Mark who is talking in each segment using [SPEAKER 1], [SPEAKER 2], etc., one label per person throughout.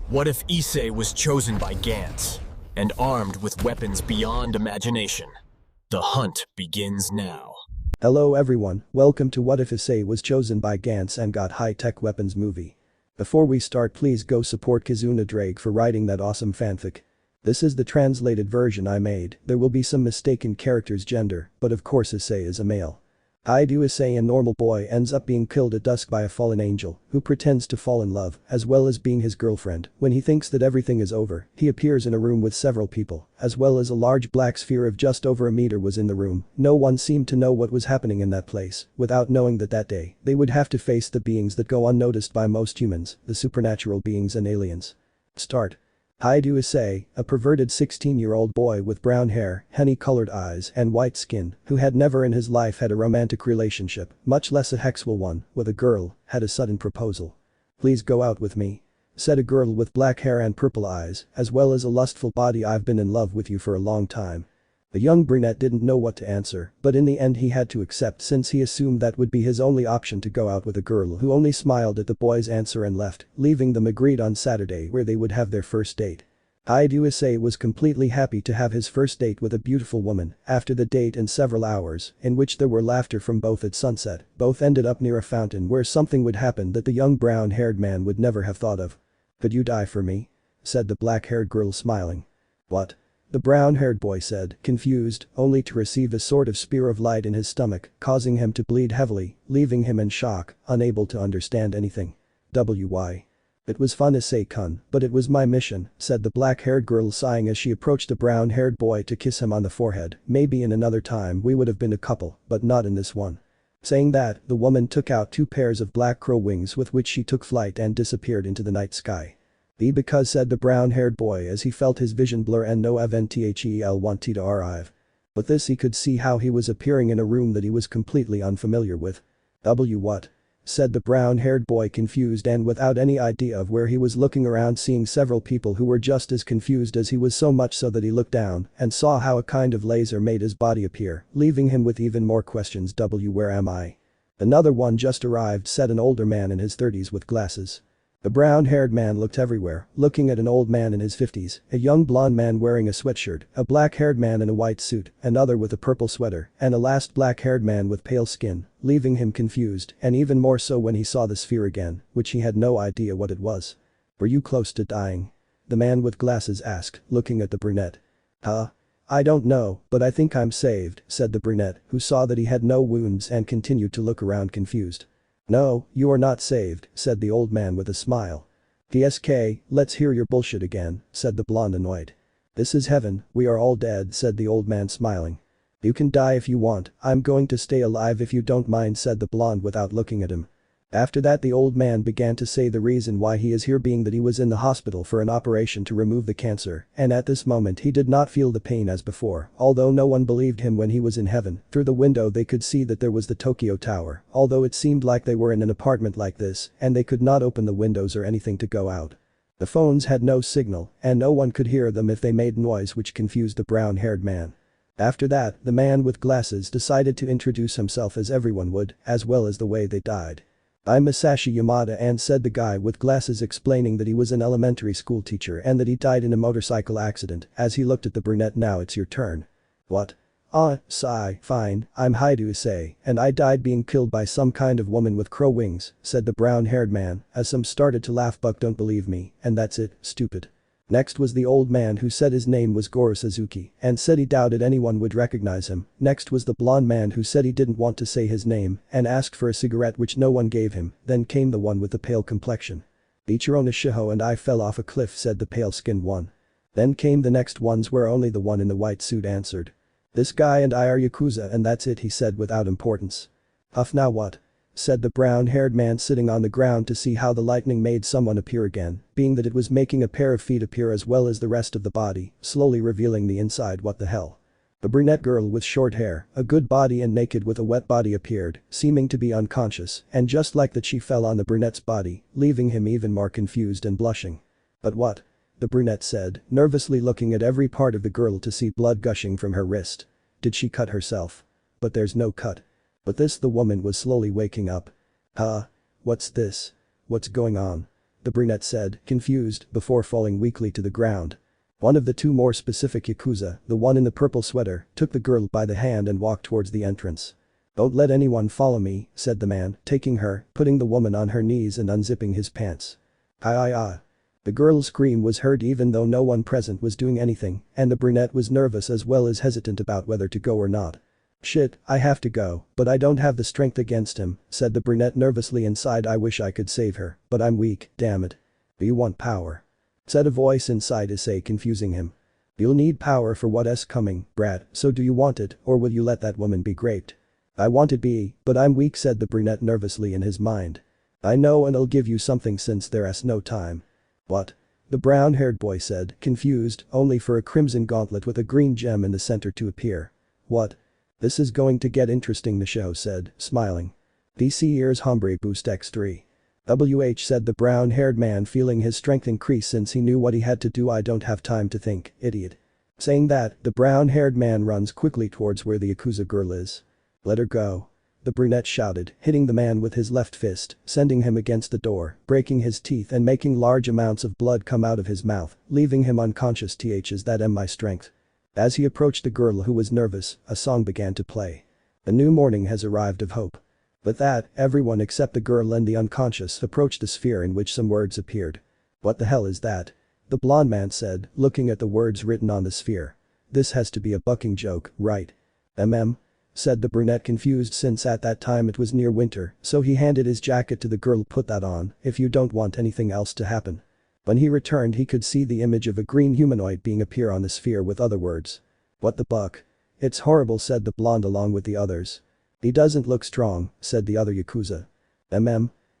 [SPEAKER 1] What if Issei was chosen by GANTZ and armed with weapons beyond imagination? The hunt begins now.
[SPEAKER 2] Hello everyone, welcome to What If Issei Was Chosen by GANTZ and Got High-Tech Weapons movie. Before we start, please go support kizunaddraig for writing that awesome fanfic. This is the translated version I made. There will be some mistaken character's gender, but of course Issei is a male. Hyoudou Issei, a normal boy, ends up being killed at dusk by a fallen angel who pretends to fall in love, as well as being his girlfriend. When he thinks that everything is over, he appears in a room with several people, as well as a large black sphere of just over a meter was in the room. No one seemed to know what was happening in that place, without knowing that day, they would have to face the beings that go unnoticed by most humans, the supernatural beings and aliens. Start. Hyoudou Issei, a perverted 16-year-old boy with brown hair, honey-colored eyes and white skin, who had never in his life had a romantic relationship, much less a sexual one, with a girl, had a sudden proposal. "Please go out with me," said a girl with black hair and purple eyes, as well as a lustful body. "I've been in love with you for a long time." The young brunette didn't know what to answer, but in the end he had to accept, since he assumed that would be his only option to go out with a girl who only smiled at the boy's answer and left, leaving them agreed on Saturday where they would have their first date. Hyoudou Issei was completely happy to have his first date with a beautiful woman. After the date and several hours, in which there were laughter from both at sunset, both ended up near a fountain where something would happen that the young brown-haired man would never have thought of. "Could you die for me?" said the black-haired girl, smiling. "What?" the brown-haired boy said, confused, only to receive a sort of spear of light in his stomach, causing him to bleed heavily, leaving him in shock, unable to understand anything. "Why? It was fun, Issei-kun, but it was my mission," said the black-haired girl, sighing as she approached the brown-haired boy to kiss him on the forehead. "Maybe in another time we would have been a couple, but not in this one." Saying that, the woman took out 2 pairs of black crow wings with which she took flight and disappeared into the night sky. "Because," said the brown-haired boy as he felt his vision blur, "and no eventually want to arrive." With this he could see how he was appearing in a room that he was completely unfamiliar with. What?" said the brown-haired boy, confused and without any idea of where he was, looking around, seeing several people who were just as confused as he was, so much so that he looked down and saw how a kind of laser made his body appear, leaving him with even more questions. "Where am I?" "Another one just arrived," said an older man in his 30s with glasses. The brown-haired man looked everywhere, looking at an old man in his 50s, a young blonde man wearing a sweatshirt, a black-haired man in a white suit, another with a purple sweater, and a last black-haired man with pale skin, leaving him confused, and even more so when he saw the sphere again, which he had no idea what it was. "Were you close to dying?" the man with glasses asked, looking at the brunette. "Huh? I don't know, but I think I'm saved," said the brunette, who saw that he had no wounds and continued to look around confused. "No, you are not saved," said the old man with a smile. "PSK, let's hear your bullshit again," said the blonde, annoyed. "This is heaven, we are all dead," said the old man, smiling. "You can die if you want, I'm going to stay alive if you don't mind," said the blonde without looking at him. After that, the old man began to say the reason why he is here, being that he was in the hospital for an operation to remove the cancer, and at this moment he did not feel the pain as before. Although no one believed him when he was in heaven, through the window they could see that there was the Tokyo Tower, although it seemed like they were in an apartment like this and they could not open the windows or anything to go out. The phones had no signal and no one could hear them if they made noise, which confused the brown-haired man. After that, the man with glasses decided to introduce himself as everyone would, as well as the way they died. "I'm Masashi Yamada," and said the guy with glasses, explaining that he was an elementary school teacher and that he died in a motorcycle accident. As he looked at the brunette, "Now it's your turn." "What?" Sigh, "Fine, I'm Hyoudou Issei, and I died being killed by some kind of woman with crow wings," said the brown-haired man, as some started to laugh. "But don't believe me, and that's it, stupid." Next was the old man, who said his name was Goro Suzuki and said he doubted anyone would recognize him. Next was the blonde man, who said he didn't want to say his name and asked for a cigarette, which no one gave him. Then came the one with the pale complexion. "Ichiro Nishiho and I fell off a cliff," said the pale-skinned one. Then came the next ones, where only the one in the white suit answered. "This guy and I are Yakuza, and that's it," he said without importance. "Huff, now what?" said the brown-haired man, sitting on the ground to see how the lightning made someone appear again, being that it was making a pair of feet appear as well as the rest of the body, slowly revealing the inside. "What the hell?" The brunette girl with short hair, a good body and naked with a wet body appeared, seeming to be unconscious, and just like that she fell on the brunette's body, leaving him even more confused and blushing. "But what?" the brunette said, nervously looking at every part of the girl to see blood gushing from her wrist. "Did she cut herself?" "But there's no cut." But this, the woman was slowly waking up. "What's this? What's going on?" the brunette said, confused, before falling weakly to the ground. One of the two more specific Yakuza, the one in the purple sweater, took the girl by the hand and walked towards the entrance. "Don't let anyone follow me," said the man, taking her, putting the woman on her knees and unzipping his pants. Ah. The girl's scream was heard even though no one present was doing anything, and the brunette was nervous as well as hesitant about whether to go or not. "Shit, I have to go, but I don't have the strength against him," said the brunette nervously inside. "I wish I could save her, but I'm weak, damn it." "Do you want power?" said a voice inside Issei, confusing him. "You'll need power for what's coming, brat, so do you want it, or will you let that woman be raped?" "I want it be, but I'm weak," said the brunette nervously in his mind. "I know, and I'll give you something since there's no time." "What?" the brown-haired boy said, confused, only for a crimson gauntlet with a green gem in the center to appear. "What?" "This is going to get interesting," the show said, smiling. "DC Ears Hombre Boost X3. said the brown-haired man, feeling his strength increase since he knew what he had to do. "I don't have time to think, idiot." Saying that, the brown-haired man runs quickly towards where the Yakuza girl is. "Let her go," the brunette shouted, hitting the man with his left fist, sending him against the door, breaking his teeth and making large amounts of blood come out of his mouth, leaving him unconscious. "Is that my strength?" As he approached the girl, who was nervous, a song began to play. "A new morning has arrived of hope." With that, everyone except the girl and the unconscious approached the sphere in which some words appeared. "What the hell is that?" the blonde man said, looking at the words written on the sphere. "This has to be a bucking joke, right?" Said the brunette, confused since at that time it was near winter, so he handed his jacket to the girl. "Put that on, if you don't want anything else to happen." When he returned, he could see the image of a green humanoid being appear on the sphere with other words. "What the buck?" "It's horrible," said the blonde along with the others. "He doesn't look strong," said the other Yakuza.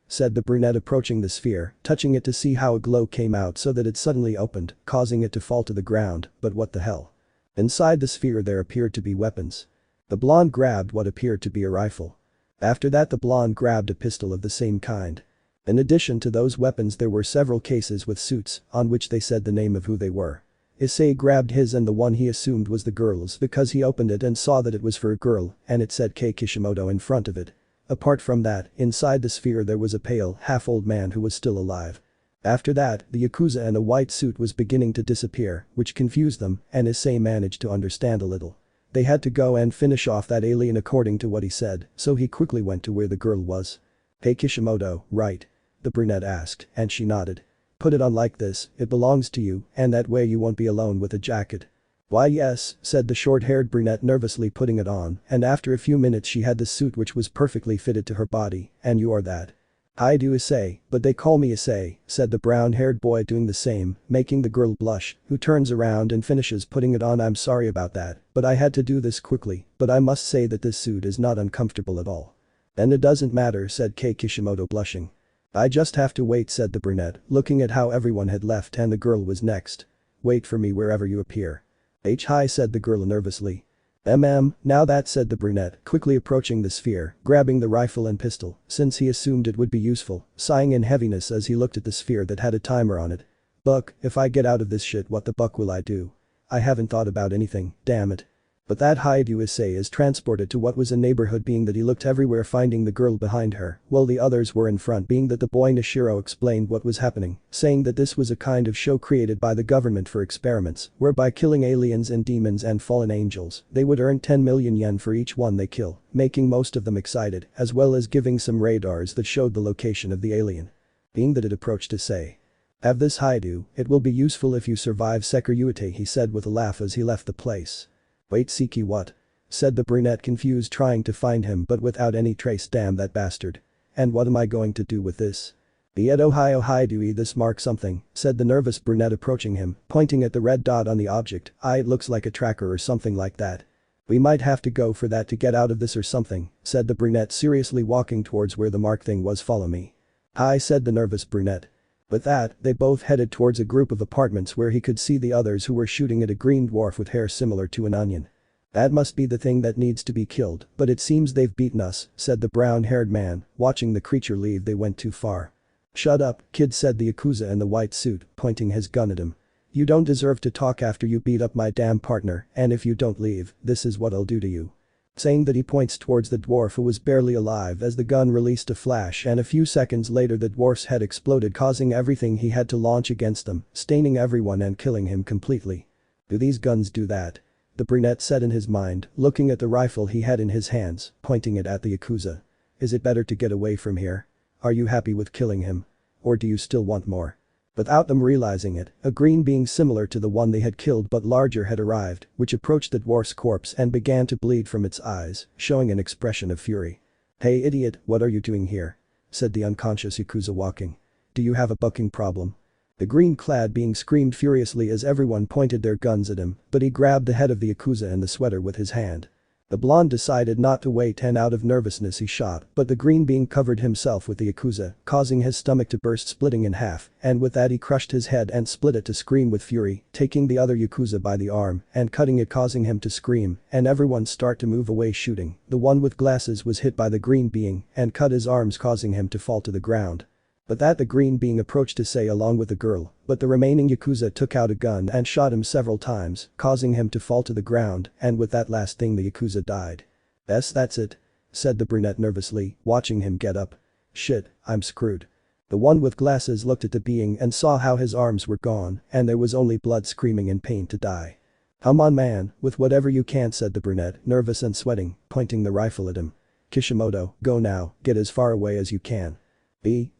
[SPEAKER 2] Said the brunette, approaching the sphere, touching it to see how a glow came out so that it suddenly opened, causing it to fall to the ground. "But what the hell?" Inside the sphere there appeared to be weapons. The blonde grabbed what appeared to be a rifle. After that, the blonde grabbed a pistol of the same kind. In addition to those weapons, there were several cases with suits, on which they said the name of who they were. Issei grabbed his and the one he assumed was the girl's because he opened it and saw that it was for a girl and it said Kei Kishimoto in front of it. Apart from that, inside the sphere there was a pale, half-old man who was still alive. After that, the Yakuza in a white suit was beginning to disappear, which confused them, and Issei managed to understand a little. They had to go and finish off that alien according to what he said, so he quickly went to where the girl was. "Hey Kishimoto, right?" the brunette asked, and she nodded. "Put it on like this, it belongs to you, and that way you won't be alone with a jacket." "Why yes," said the short-haired brunette, nervously putting it on, and after a few minutes she had the suit which was perfectly fitted to her body. "And you are that?" "Hyoudou Issei, but they call me Issei," said the brown-haired boy, doing the same, making the girl blush, who turns around and finishes putting it on. "I'm sorry about that, but I had to do this quickly, but I must say that this suit is not uncomfortable at all." "And it doesn't matter," said Kei Kishimoto, blushing. "I just have to wait," said the brunette, looking at how everyone had left and the girl was next. "Wait for me wherever you appear." "Hi," said the girl nervously. Now that," said the brunette, quickly approaching the sphere, grabbing the rifle and pistol, since he assumed it would be useful, sighing in heaviness as he looked at the sphere that had a timer on it. "Buck, if I get out of this shit, what the buck will I do? I haven't thought about anything, damn it." But that Hyoudou Issei is transported to what was a neighborhood, being that he looked everywhere finding the girl behind her, while the others were in front, being that the boy Nishiro explained what was happening, saying that this was a kind of show created by the government for experiments, whereby killing aliens and demons and fallen angels, they would earn 10 million yen for each one they kill, making most of them excited, as well as giving some radars that showed the location of the alien. Being that it approached Issei. "Have this Hyoudou, it will be useful if you survive Sekiryuutei," he said with a laugh as he left the place. "Wait, Seki what?" said the brunette, confused, trying to find him but without any trace. "Damn that bastard. And what am I going to do with this?" "Ohio Hyoudou, this marks something," said the nervous brunette, approaching him, pointing at the red dot on the object. "It looks like a tracker or something like that." "We might have to go for that to get out of this or something," said the brunette, seriously walking towards where the mark thing was. "Follow me." "Hi," said the nervous brunette. With that, they both headed towards a group of apartments where he could see the others who were shooting at a green dwarf with hair similar to an onion. "That must be the thing that needs to be killed, but it seems they've beaten us," said the brown-haired man, watching the creature leave. "They went too far." "Shut up, kid," said the Yakuza in the white suit, pointing his gun at him. "You don't deserve to talk after you beat up my damn partner, and if you don't leave, this is what I'll do to you." Saying that, he points towards the dwarf who was barely alive as the gun released a flash, and a few seconds later the dwarf's head exploded, causing everything he had to launch against them, staining everyone and killing him completely. Do these guns do that? The brunette said in his mind, looking at the rifle he had in his hands, pointing it at the Yakuza. Is it better to get away from here? Are you happy with killing him? Or do you still want more? Without them realizing it, a green being similar to the one they had killed but larger had arrived, which approached the dwarf's corpse and began to bleed from its eyes, showing an expression of fury. "Hey idiot, what are you doing here?" said the unconscious Yakuza, walking. "Do you have a bucking problem?" The green-clad being screamed furiously as everyone pointed their guns at him, but he grabbed the head of the Yakuza and the sweater with his hand. The blonde decided not to wait, and out of nervousness he shot, but the green being covered himself with the Yakuza, causing his stomach to burst, splitting in half, and with that he crushed his head and split it to scream with fury, taking the other Yakuza by the arm and cutting it, causing him to scream, and everyone start to move away shooting. The one with glasses was hit by the green being and cut his arms, causing him to fall to the ground. But that the green being approached Issei along with the girl, but the remaining Yakuza took out a gun and shot him several times, causing him to fall to the ground, and with that last thing the Yakuza died. "Yes, that's it," said the brunette nervously, watching him get up. "Shit, I'm screwed." The one with glasses looked at the being and saw how his arms were gone, and there was only blood, screaming in pain to die. "Come on man, with whatever you can," said the brunette, nervous and sweating, pointing the rifle at him. "Kishimoto, go now, get as far away as you can."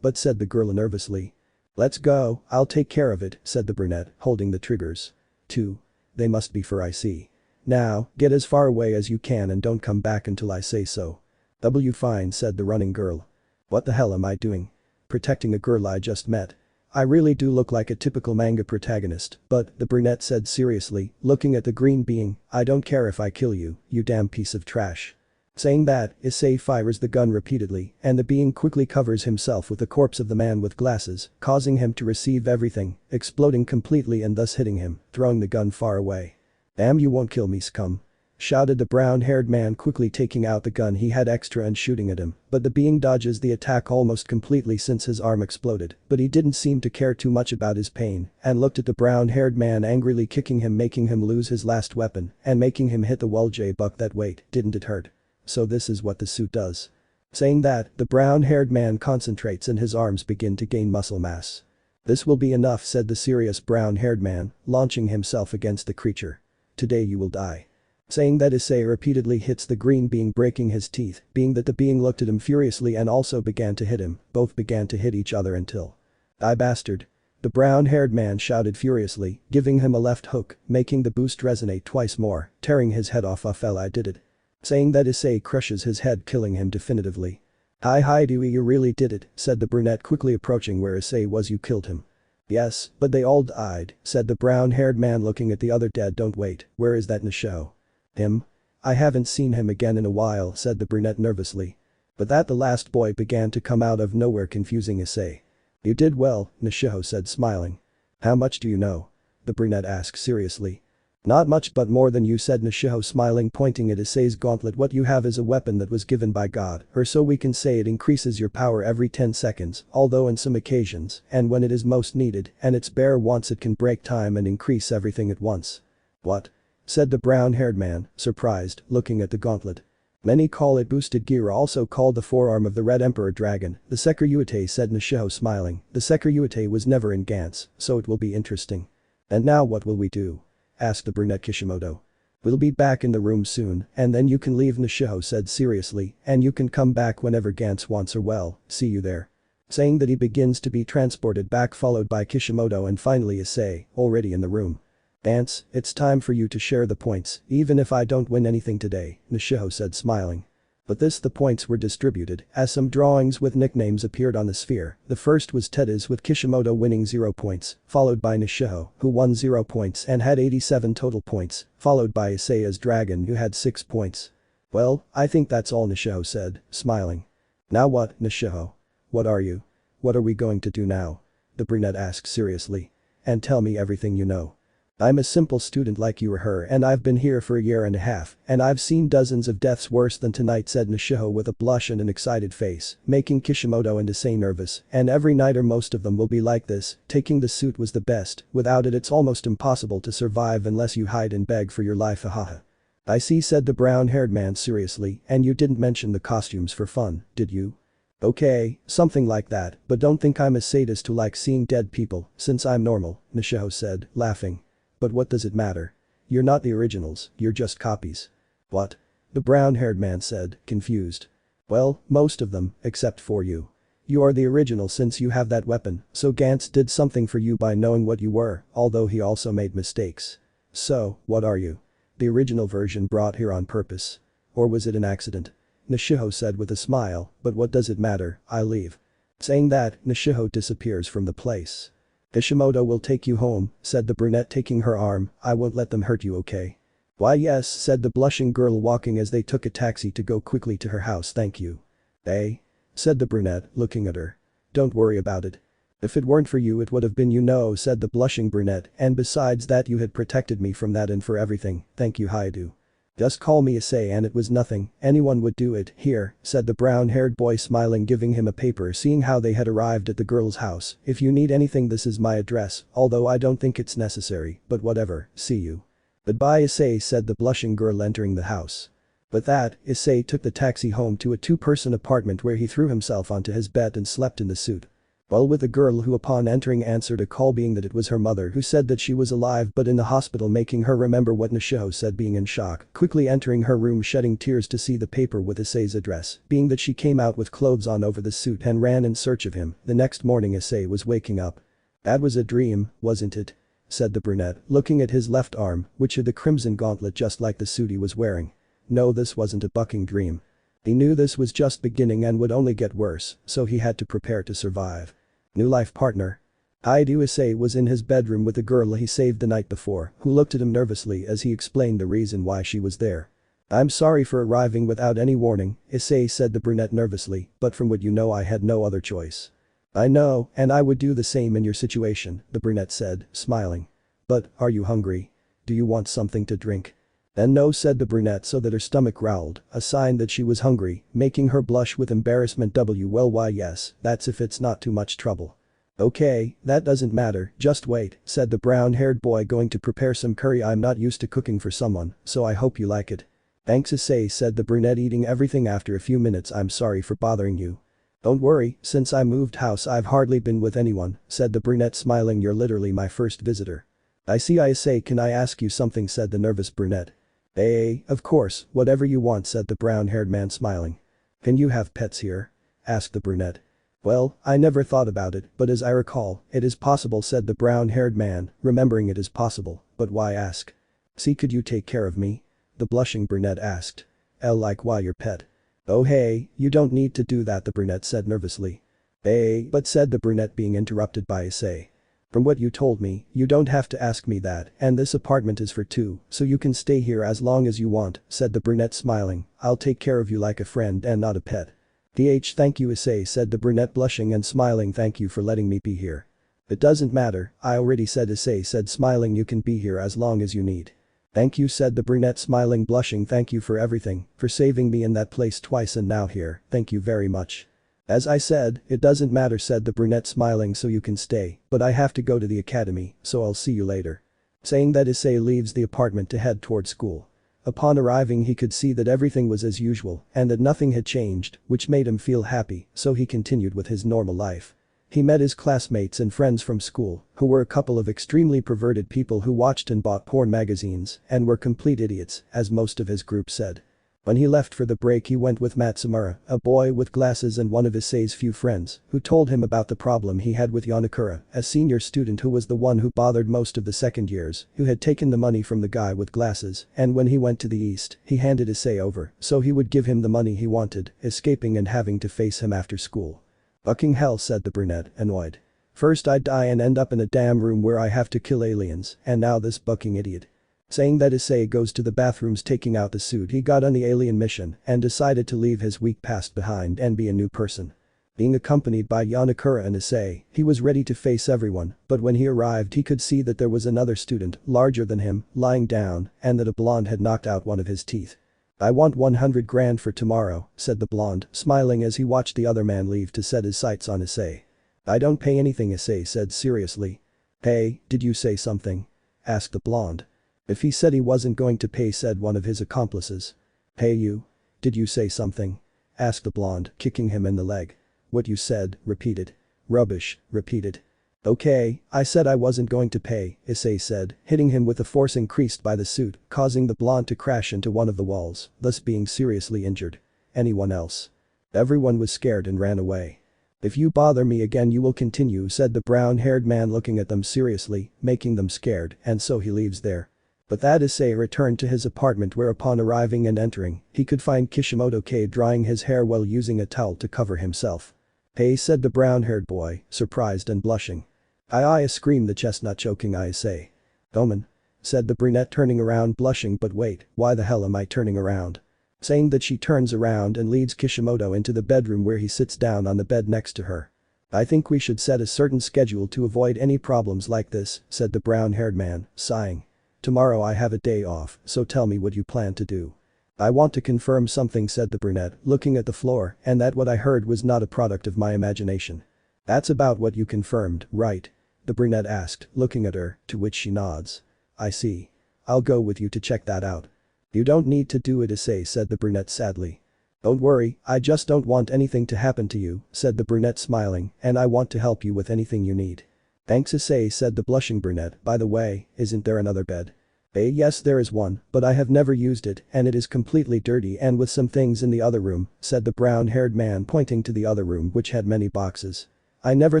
[SPEAKER 2] But said the girl nervously. "Let's go, I'll take care of it," said the brunette, holding the triggers. 2. They must be for IC. "Now, get as far away as you can and don't come back until I say so." Fine, said the running girl. "What the hell am I doing? Protecting a girl I just met? I really do look like a typical manga protagonist, but," the brunette said seriously, looking at the green being, "I don't care if I kill you, you damn piece of trash." Saying that, Issei fires the gun repeatedly, and the being quickly covers himself with the corpse of the man with glasses, causing him to receive everything, exploding completely and thus hitting him, throwing the gun far away. "Damn, you won't kill me, scum," shouted the brown-haired man, quickly taking out the gun he had extra and shooting at him, but the being dodges the attack almost completely since his arm exploded, but he didn't seem to care too much about his pain and looked at the brown-haired man angrily, kicking him, making him lose his last weapon and making him hit the wall. "Buck that weight, didn't it hurt? So this is what the suit does." Saying that, the brown-haired man concentrates and his arms begin to gain muscle mass. "This will be enough," said the serious brown-haired man, launching himself against the creature. "Today you will die." Saying that, Issei repeatedly hits the green being, breaking his teeth, being that the being looked at him furiously and also began to hit him. Both began to hit each other until, "Die bastard," the brown-haired man shouted furiously, giving him a left hook, making the boost resonate twice more, tearing his head off. "I did it." Saying that, Issei crushes his head, killing him definitively. Hi Dewey, you really did it," said the brunette, quickly approaching where Issei was. "You killed him." "Yes, but they all died," said the brown-haired man, looking at the other dead. "Don't wait, where is that Nisho?" "Him? I haven't seen him again in a while," said the brunette nervously. But that the last boy began to come out of nowhere, confusing Issei. "You did well," Nisho said, smiling. "How much do you know?" the brunette asked seriously. "Not much, but more than you," said Nisho, smiling, pointing at Issei's gauntlet. "What you have is a weapon that was given by God, or so we can say. It increases your power every 10 seconds, although on some occasions, and when it is most needed, and its bearer wants it, can break time and increase everything at once." "What?" said the brown-haired man, surprised, looking at the gauntlet. "Many call it boosted gear, also called the forearm of the Red Emperor Dragon, the Sekiryuutei," said Nisho, smiling. "The Sekiryuutei was never in GANTZ, so it will be interesting." "And now what will we do?" asked the brunette Kishimoto. "We'll be back in the room soon, and then you can leave," Nisho said seriously, "and you can come back whenever GANTZ wants, or well, see you there." Saying that, he begins to be transported back, followed by Kishimoto and finally Issei, already in the room. "GANTZ, it's time for you to share the points, even if I don't win anything today," Nisho said, smiling. But the points were distributed, as some drawings with nicknames appeared on the sphere. The first was Teddy's, with Kishimoto winning 0 points, followed by Nisho, who won 0 points and had 87 total points, followed by Issei as Dragon, who had 6 points. "Well, I think that's all," Nisho said, smiling. "Now what, Nisho? What are you? What are we going to do now?" the brunette asked seriously. "And tell me everything you know. I'm a simple student like you or her, and I've been here for a year and a half, and I've seen dozens of deaths worse than tonight," said Nisho with a blush and an excited face, making Kishimoto and Issei nervous. "And every night, or most of them, will be like this. Taking the suit was the best. Without it, it's almost impossible to survive unless you hide and beg for your life. Haha." I see, said the brown-haired man seriously, and you didn't mention the costumes for fun, did you? Okay, something like that, but don't think I'm a sadist who likes seeing dead people, since I'm normal, Nishiho said, laughing. But what does it matter? You're not the originals, you're just copies. What? The brown-haired man said, confused. Well, most of them, except for you. You are the original since you have that weapon, so GANTZ did something for you by knowing what you were, although he also made mistakes. So, what are you? The original version brought here on purpose. Or was it an accident? Nishiho said with a smile, but what does it matter, I leave. Saying that, Nishiho disappears from the place. Ishimoto will take you home, said the brunette taking her arm, I won't let them hurt you, okay? Why yes, said the blushing girl walking as they took a taxi to go quickly to her house, thank you. Eh? Said the brunette, looking at her. Don't worry about it. If it weren't for you it would have been, you know, said the blushing brunette, and besides that you had protected me from that and for everything, thank you Hyoudou. Just call me Issei and it was nothing, anyone would do it, here, said the brown-haired boy smiling, giving him a paper. Seeing how they had arrived at the girl's house, if you need anything this is my address, although I don't think it's necessary, but whatever, see you. Goodbye Issei, said the blushing girl entering the house. With that, Issei took the taxi home to a two-person apartment where he threw himself onto his bed and slept in the suit. While with a girl who upon entering answered a call, being that it was her mother who said that she was alive but in the hospital, making her remember what Nishiho said, being in shock, quickly entering her room shedding tears to see the paper with Issei's address, being that she came out with clothes on over the suit and ran in search of him. The next morning Issei was waking up. That was a dream, wasn't it? Said the brunette, looking at his left arm, which had the crimson gauntlet just like the suit he was wearing. No, this wasn't a bucking dream. He knew this was just beginning and would only get worse, so he had to prepare to survive. New life partner. Hyoudou Issei was in his bedroom with the girl he saved the night before, who looked at him nervously as he explained the reason why she was there. I'm sorry for arriving without any warning, Issei said the brunette nervously, but from what you know I had no other choice. I know, and I would do the same in your situation, the brunette said, smiling. But, are you hungry? Do you want something to drink? And no, said the brunette so that her stomach growled, a sign that she was hungry, making her blush with embarrassment. Well, why yes, that's if it's not too much trouble. Okay, that doesn't matter, just wait, said the brown-haired boy, going to prepare some curry. I'm not used to cooking for someone, so I hope you like it. Thanks Issei, said the brunette, eating everything after a few minutes. I'm sorry for bothering you. Don't worry, since I moved house I've hardly been with anyone, said the brunette smiling. You're literally my first visitor. I see. Issei, can I ask you something, said the nervous brunette. Of course, whatever you want, said the brown-haired man smiling. Can you have pets here? Asked the brunette. Well, I never thought about it, but as I recall, it is possible, said the brown-haired man, remembering it is possible, but why ask? See, could you take care of me? The blushing brunette asked. Like why your pet? Oh hey, you don't need to do that, the brunette said nervously. But said the brunette, being interrupted by Issei. From what you told me, you don't have to ask me that, and this apartment is for two, so you can stay here as long as you want, said the brunette smiling. I'll take care of you like a friend and not a pet. Thank you Issei, said the brunette blushing and smiling. Thank you for letting me be here. It doesn't matter, I already said, Issei said smiling. You can be here as long as you need. Thank you, said the brunette smiling, blushing. Thank you for everything, for saving me in that place twice and now here, thank you very much. As I said, it doesn't matter, said the brunette smiling, so you can stay, but I have to go to the academy, so I'll see you later. Saying that, Issei leaves the apartment to head toward school. Upon arriving he could see that everything was as usual and that nothing had changed, which made him feel happy, so he continued with his normal life. He met his classmates and friends from school, who were a couple of extremely perverted people who watched and bought porn magazines and were complete idiots, as most of his group said. When he left for the break he went with Matsumura, a boy with glasses and one of Issei's few friends, who told him about the problem he had with Yonakura, a senior student who was the one who bothered most of the second years, who had taken the money from the guy with glasses, and when he went to the east, he handed Issei over so he would give him the money he wanted, escaping and having to face him after school. Fucking hell, said the brunette, annoyed. First I die and end up in a damn room where I have to kill aliens, and now this bucking idiot. Saying that, Issei goes to the bathrooms, taking out the suit he got on the alien mission and decided to leave his weak past behind and be a new person. Being accompanied by Yonakura and Issei, he was ready to face everyone, but when he arrived he could see that there was another student, larger than him, lying down, and that a blonde had knocked out one of his teeth. I want 100 grand for tomorrow, said the blonde, smiling as he watched the other man leave to set his sights on Issei. I don't pay anything, Issei said seriously. Hey, did you say something? Asked the blonde. If he said he wasn't going to pay, said one of his accomplices. Pay you? Did you say something? Asked the blonde, kicking him in the leg. What you said, repeated. Rubbish, repeated. Okay, I said I wasn't going to pay, Issei said, hitting him with a force increased by the suit, causing the blonde to crash into one of the walls, thus being seriously injured. Anyone else? Everyone was scared and ran away. If you bother me again you will continue, said the brown-haired man, looking at them seriously, making them scared, and so he leaves there. But that Issei returned to his apartment, where upon arriving and entering, he could find Kishimoto drying his hair while using a towel to cover himself. Hey, said the brown-haired boy, surprised and blushing. I screamed the chestnut, choking Issei. Omen? Said the brunette, turning around blushing. But wait, why the hell am I turning around? Saying that, she turns around and leads Kishimoto into the bedroom, where he sits down on the bed next to her. I think we should set a certain schedule to avoid any problems like this, said the brown-haired man, sighing. Tomorrow I have a day off, so tell me what you plan to do. I want to confirm something, said the brunette, looking at the floor, and that what I heard was not a product of my imagination. That's about what you confirmed, right? The brunette asked, looking at her, to which she nods. I see. I'll go with you to check that out. You don't need to do it, Issei, said the brunette sadly. Don't worry, I just don't want anything to happen to you, said the brunette smiling, and I want to help you with anything you need. Thanks, Issei, said the blushing brunette. By the way, isn't there another bed? Yes, there is one, but I have never used it and it is completely dirty and with some things in the other room, said the brown-haired man, pointing to the other room, which had many boxes. I never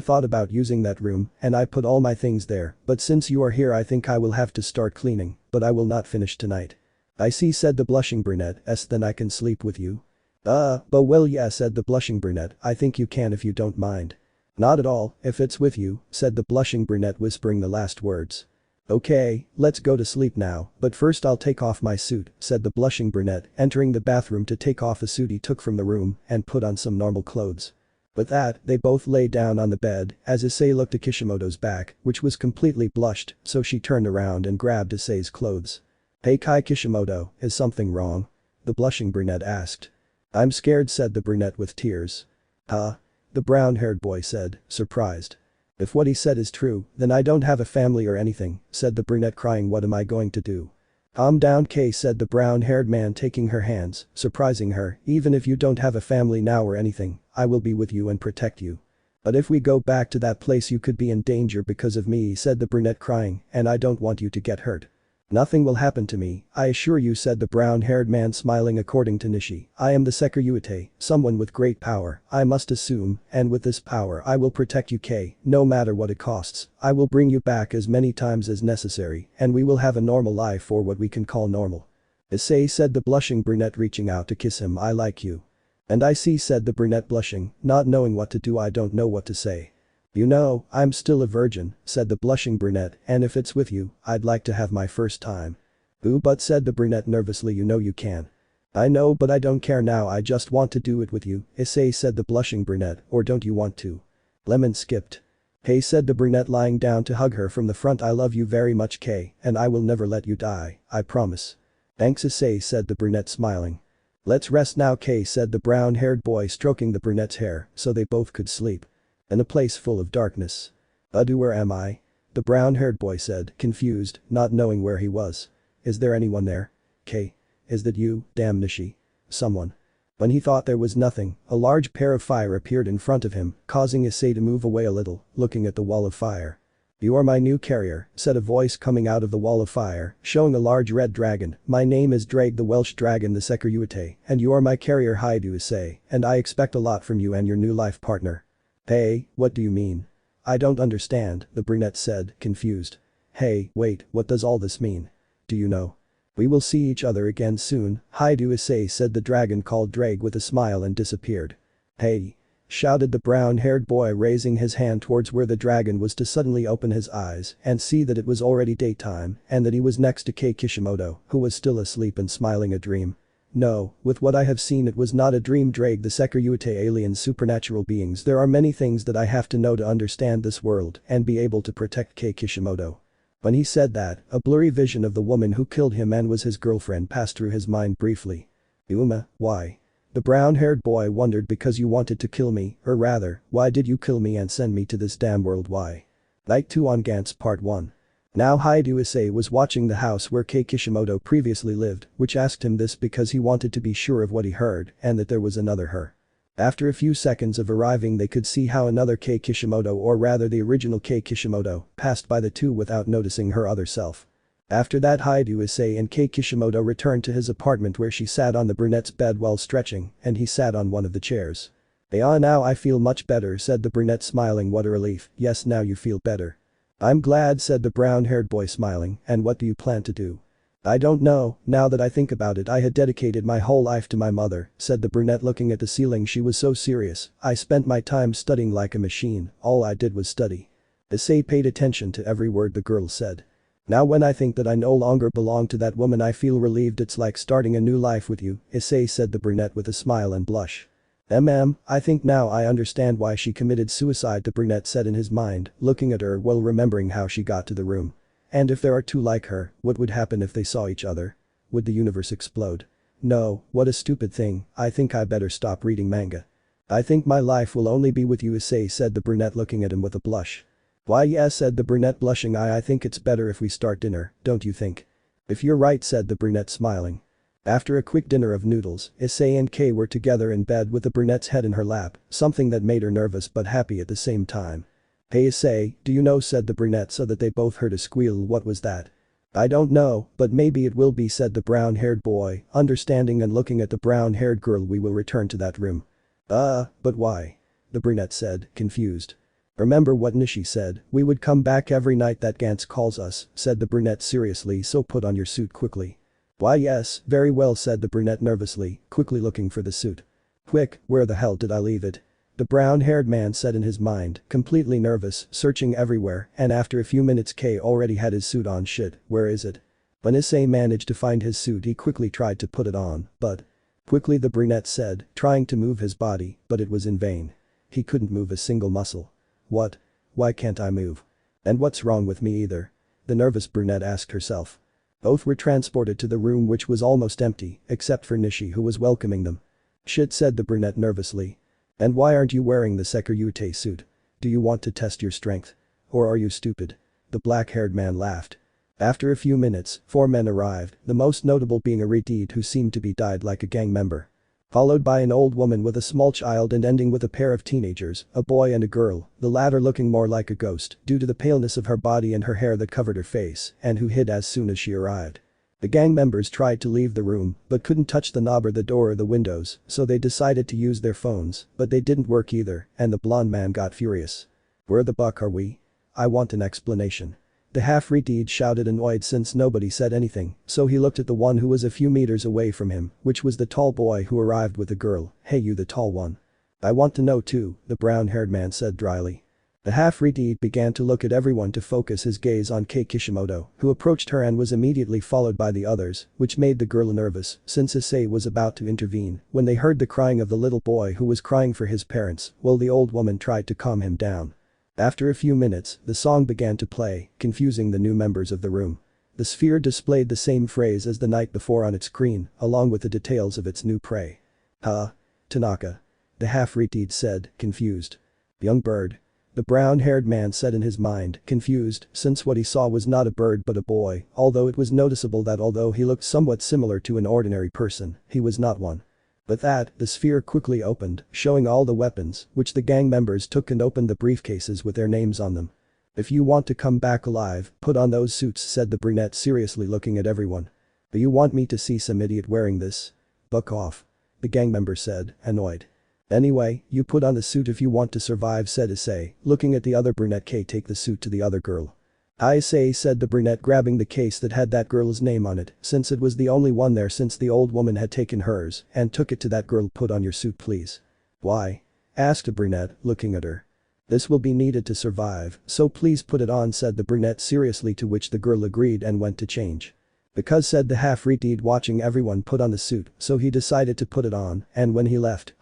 [SPEAKER 2] thought about using that room and I put all my things there, but since you are here I think I will have to start cleaning, but I will not finish tonight. I see, said the blushing brunette. Then I can sleep with you? But well, yeah, said the blushing brunette, I think you can if you don't mind. Not at all, if it's with you, said the blushing brunette, whispering the last words. Okay, let's go to sleep now, but first I'll take off my suit, said the blushing brunette, entering the bathroom to take off a suit he took from the room and put on some normal clothes. With that, they both lay down on the bed, as Issei looked at Kishimoto's back, which was completely blushed, so she turned around and grabbed Issei's clothes. Hey Kishimoto, is something wrong? The blushing brunette asked. I'm scared, said the brunette with tears. Huh? The brown-haired boy said, surprised. If what he said is true, then I don't have a family or anything, said the brunette, crying. What am I going to do? Calm down, Kay, said the brown-haired man, taking her hands, surprising her. Even if you don't have a family now or anything, I will be with you and protect you. But if we go back to that place you could be in danger because of me, said the brunette, crying, and I don't want you to get hurt. Nothing will happen to me, I assure you, said the brown-haired man, smiling. According to Nishi, I am the Sekiryuutei, someone with great power, I must assume, and with this power I will protect you, Kay, no matter what it costs. I will bring you back as many times as necessary, and we will have a normal life, or what we can call normal. Issei, said the blushing brunette, reaching out to kiss him. I like you. And I see, said the brunette, blushing, not knowing what to do. I don't know what to say. You know, I'm still a virgin, said the blushing brunette, and if it's with you, I'd like to have my first time. Ooh, but, said the brunette nervously, you know you can. I know, but I don't care now, I just want to do it with you, Issei, said the blushing brunette, or don't you want to? Lemon skipped. Hey, said the brunette, lying down to hug her from the front. I love you very much, Kay, and I will never let you die, I promise. Thanks, Issei, said the brunette, smiling. Let's rest now, Kay, said the brown-haired boy, stroking the brunette's hair so they both could sleep. In a place full of darkness. Where am I? The brown-haired boy said, confused, not knowing where he was. Is there anyone there? Kay? Is that you, damn Nishi? Someone. When he thought there was nothing, a large pair of fire appeared in front of him, causing Issei to move away a little, looking at the wall of fire. You are my new carrier, said a voice coming out of the wall of fire, showing a large red dragon. My name is Draig, the Welsh dragon, the Sekiryuutei, and you are my carrier, Hyoudou Issei, and I expect a lot from you and your new life partner. Hey, what do you mean? I don't understand, the brunette said, confused. Hey, wait, what does all this mean? Do you know? We will see each other again soon, Hyoudou Issei, said the dragon called Draig with a smile, and disappeared. Hey! Shouted the brown-haired boy, raising his hand towards where the dragon was, to suddenly open his eyes and see that it was already daytime and that he was next to Kei Kishimoto, who was still asleep and smiling. A dream? No, with what I have seen it was not a dream. Draig, the Sekiryuutei, alien supernatural beings. There are many things that I have to know to understand this world and be able to protect Kei Kishimoto. When he said that, a blurry vision of the woman who killed him and was his girlfriend passed through his mind briefly. Uma, why? The brown-haired boy wondered. Because you wanted to kill me, or rather, why did you kill me and send me to this damn world? Why? Night 2 on GANTZ Part 1. Now Hyoudou Issei was watching the house where Kei Kishimoto previously lived, which asked him this because he wanted to be sure of what he heard and that there was another her. After a few seconds of arriving they could see how another Kei Kishimoto, or rather the original Kei Kishimoto, passed by the two without noticing her other self. After that Hyoudou Issei and Kei Kishimoto returned to his apartment where she sat on the brunette's bed while stretching and he sat on one of the chairs. Now I feel much better," said the brunette smiling. "What a relief, yes now you feel better." "I'm glad," said the brown-haired boy smiling, "and what do you plan to do?" "I don't know, now that I think about it I had dedicated my whole life to my mother," said the brunette looking at the ceiling. She was so serious. "I spent my time studying like a machine, all I did was study." Issei paid attention to every word the girl said. "Now when I think that I no longer belong to that woman I feel relieved. It's like starting a new life with you," Issei said the brunette with a smile and blush. I think now I understand why she committed suicide," the brunette said in his mind, looking at her while remembering how she got to the room. "And if there are two like her, what would happen if they saw each other? Would the universe explode? No, what a stupid thing, I think I better stop reading manga. I think my life will only be with you," Issei said the brunette looking at him with a blush. "Why yes," said the brunette blushing. I think it's better if we start dinner, don't you think?" "If you're right," said the brunette smiling. After a quick dinner of noodles, Issei and Kei were together in bed with the brunette's head in her lap, something that made her nervous but happy at the same time. "Hey Issei, do you know?" said the brunette so that they both heard a squeal. "What was that?" "I don't know, but maybe it will be," said the brown-haired boy, understanding and looking at the brown-haired girl. "We will return to that room." But why?" the brunette said, confused. "Remember what Nishi said, we would come back every night that GANTZ calls us," said the brunette seriously. "So put on your suit quickly." "Why yes, very well," said the brunette nervously, quickly looking for the suit. "Quick, where the hell did I leave it?" the brown-haired man said in his mind, completely nervous, searching everywhere, and after a few minutes Kei already had his suit on. "Shit, where is it?" When Issei managed to find his suit he quickly tried to put it on, but quickly the brunette said, trying to move his body, but it was in vain. He couldn't move a single muscle. "What? Why can't I move? And what's wrong with me either?" the nervous brunette asked herself. Both were transported to the room which was almost empty, except for Nishi who was welcoming them. "Shit," said the brunette nervously. "And why aren't you wearing the Sekiryuutei suit? Do you want to test your strength? Or are you stupid?" the black-haired man laughed. After a few minutes, 4 men arrived, the most notable being a retard who seemed to be died like a gang member. Followed by an old woman with a small child and ending with a pair of teenagers, a boy and a girl, the latter looking more like a ghost due to the paleness of her body and her hair that covered her face, and who hid as soon as she arrived. The gang members tried to leave the room but couldn't touch the knob or the door or the windows, so they decided to use their phones, but they didn't work either, and the blonde man got furious. "Where the buck are we? I want an explanation." The half-retard shouted, annoyed since nobody said anything, so he looked at the one who was a few meters away from him, which was the tall boy who arrived with the girl. "Hey you, the tall one. I want to know too," the brown-haired man said dryly. The half-retard began to look at everyone to focus his gaze on Kei Kishimoto, who approached her and was immediately followed by the others, which made the girl nervous since Issei was about to intervene when they heard the crying of the little boy who was crying for his parents while the old woman tried to calm him down. After a few minutes, the song began to play, confusing the new members of the room. The sphere displayed the same phrase as the night before on its screen, along with the details of its new prey. Tanaka. The half-retard said, confused. "Young bird." The brown-haired man said in his mind, confused, since what he saw was not a bird but a boy, although it was noticeable that although he looked somewhat similar to an ordinary person, he was not one. With that, the sphere quickly opened, showing all the weapons, which the gang members took and opened the briefcases with their names on them. "If you want to come back alive, put on those suits," said the brunette seriously looking at everyone. "Do you want me to see some idiot wearing this?" "Buck off," the gang member said, annoyed. "Anyway, you put on the suit if you want to survive," said Issei, looking at the other brunette. "Kei, take the suit to the other girl." "I say," said the brunette grabbing the case that had that girl's name on it, since it was the only one there since the old woman had taken hers, and took it to that girl. "Put on your suit please." "Why?" asked the brunette, looking at her. "This will be needed to survive, so please put it on," said the brunette seriously, to which the girl agreed and went to change. "Because," said the half-retard watching everyone put on the suit, so he decided to put it on, and when he left,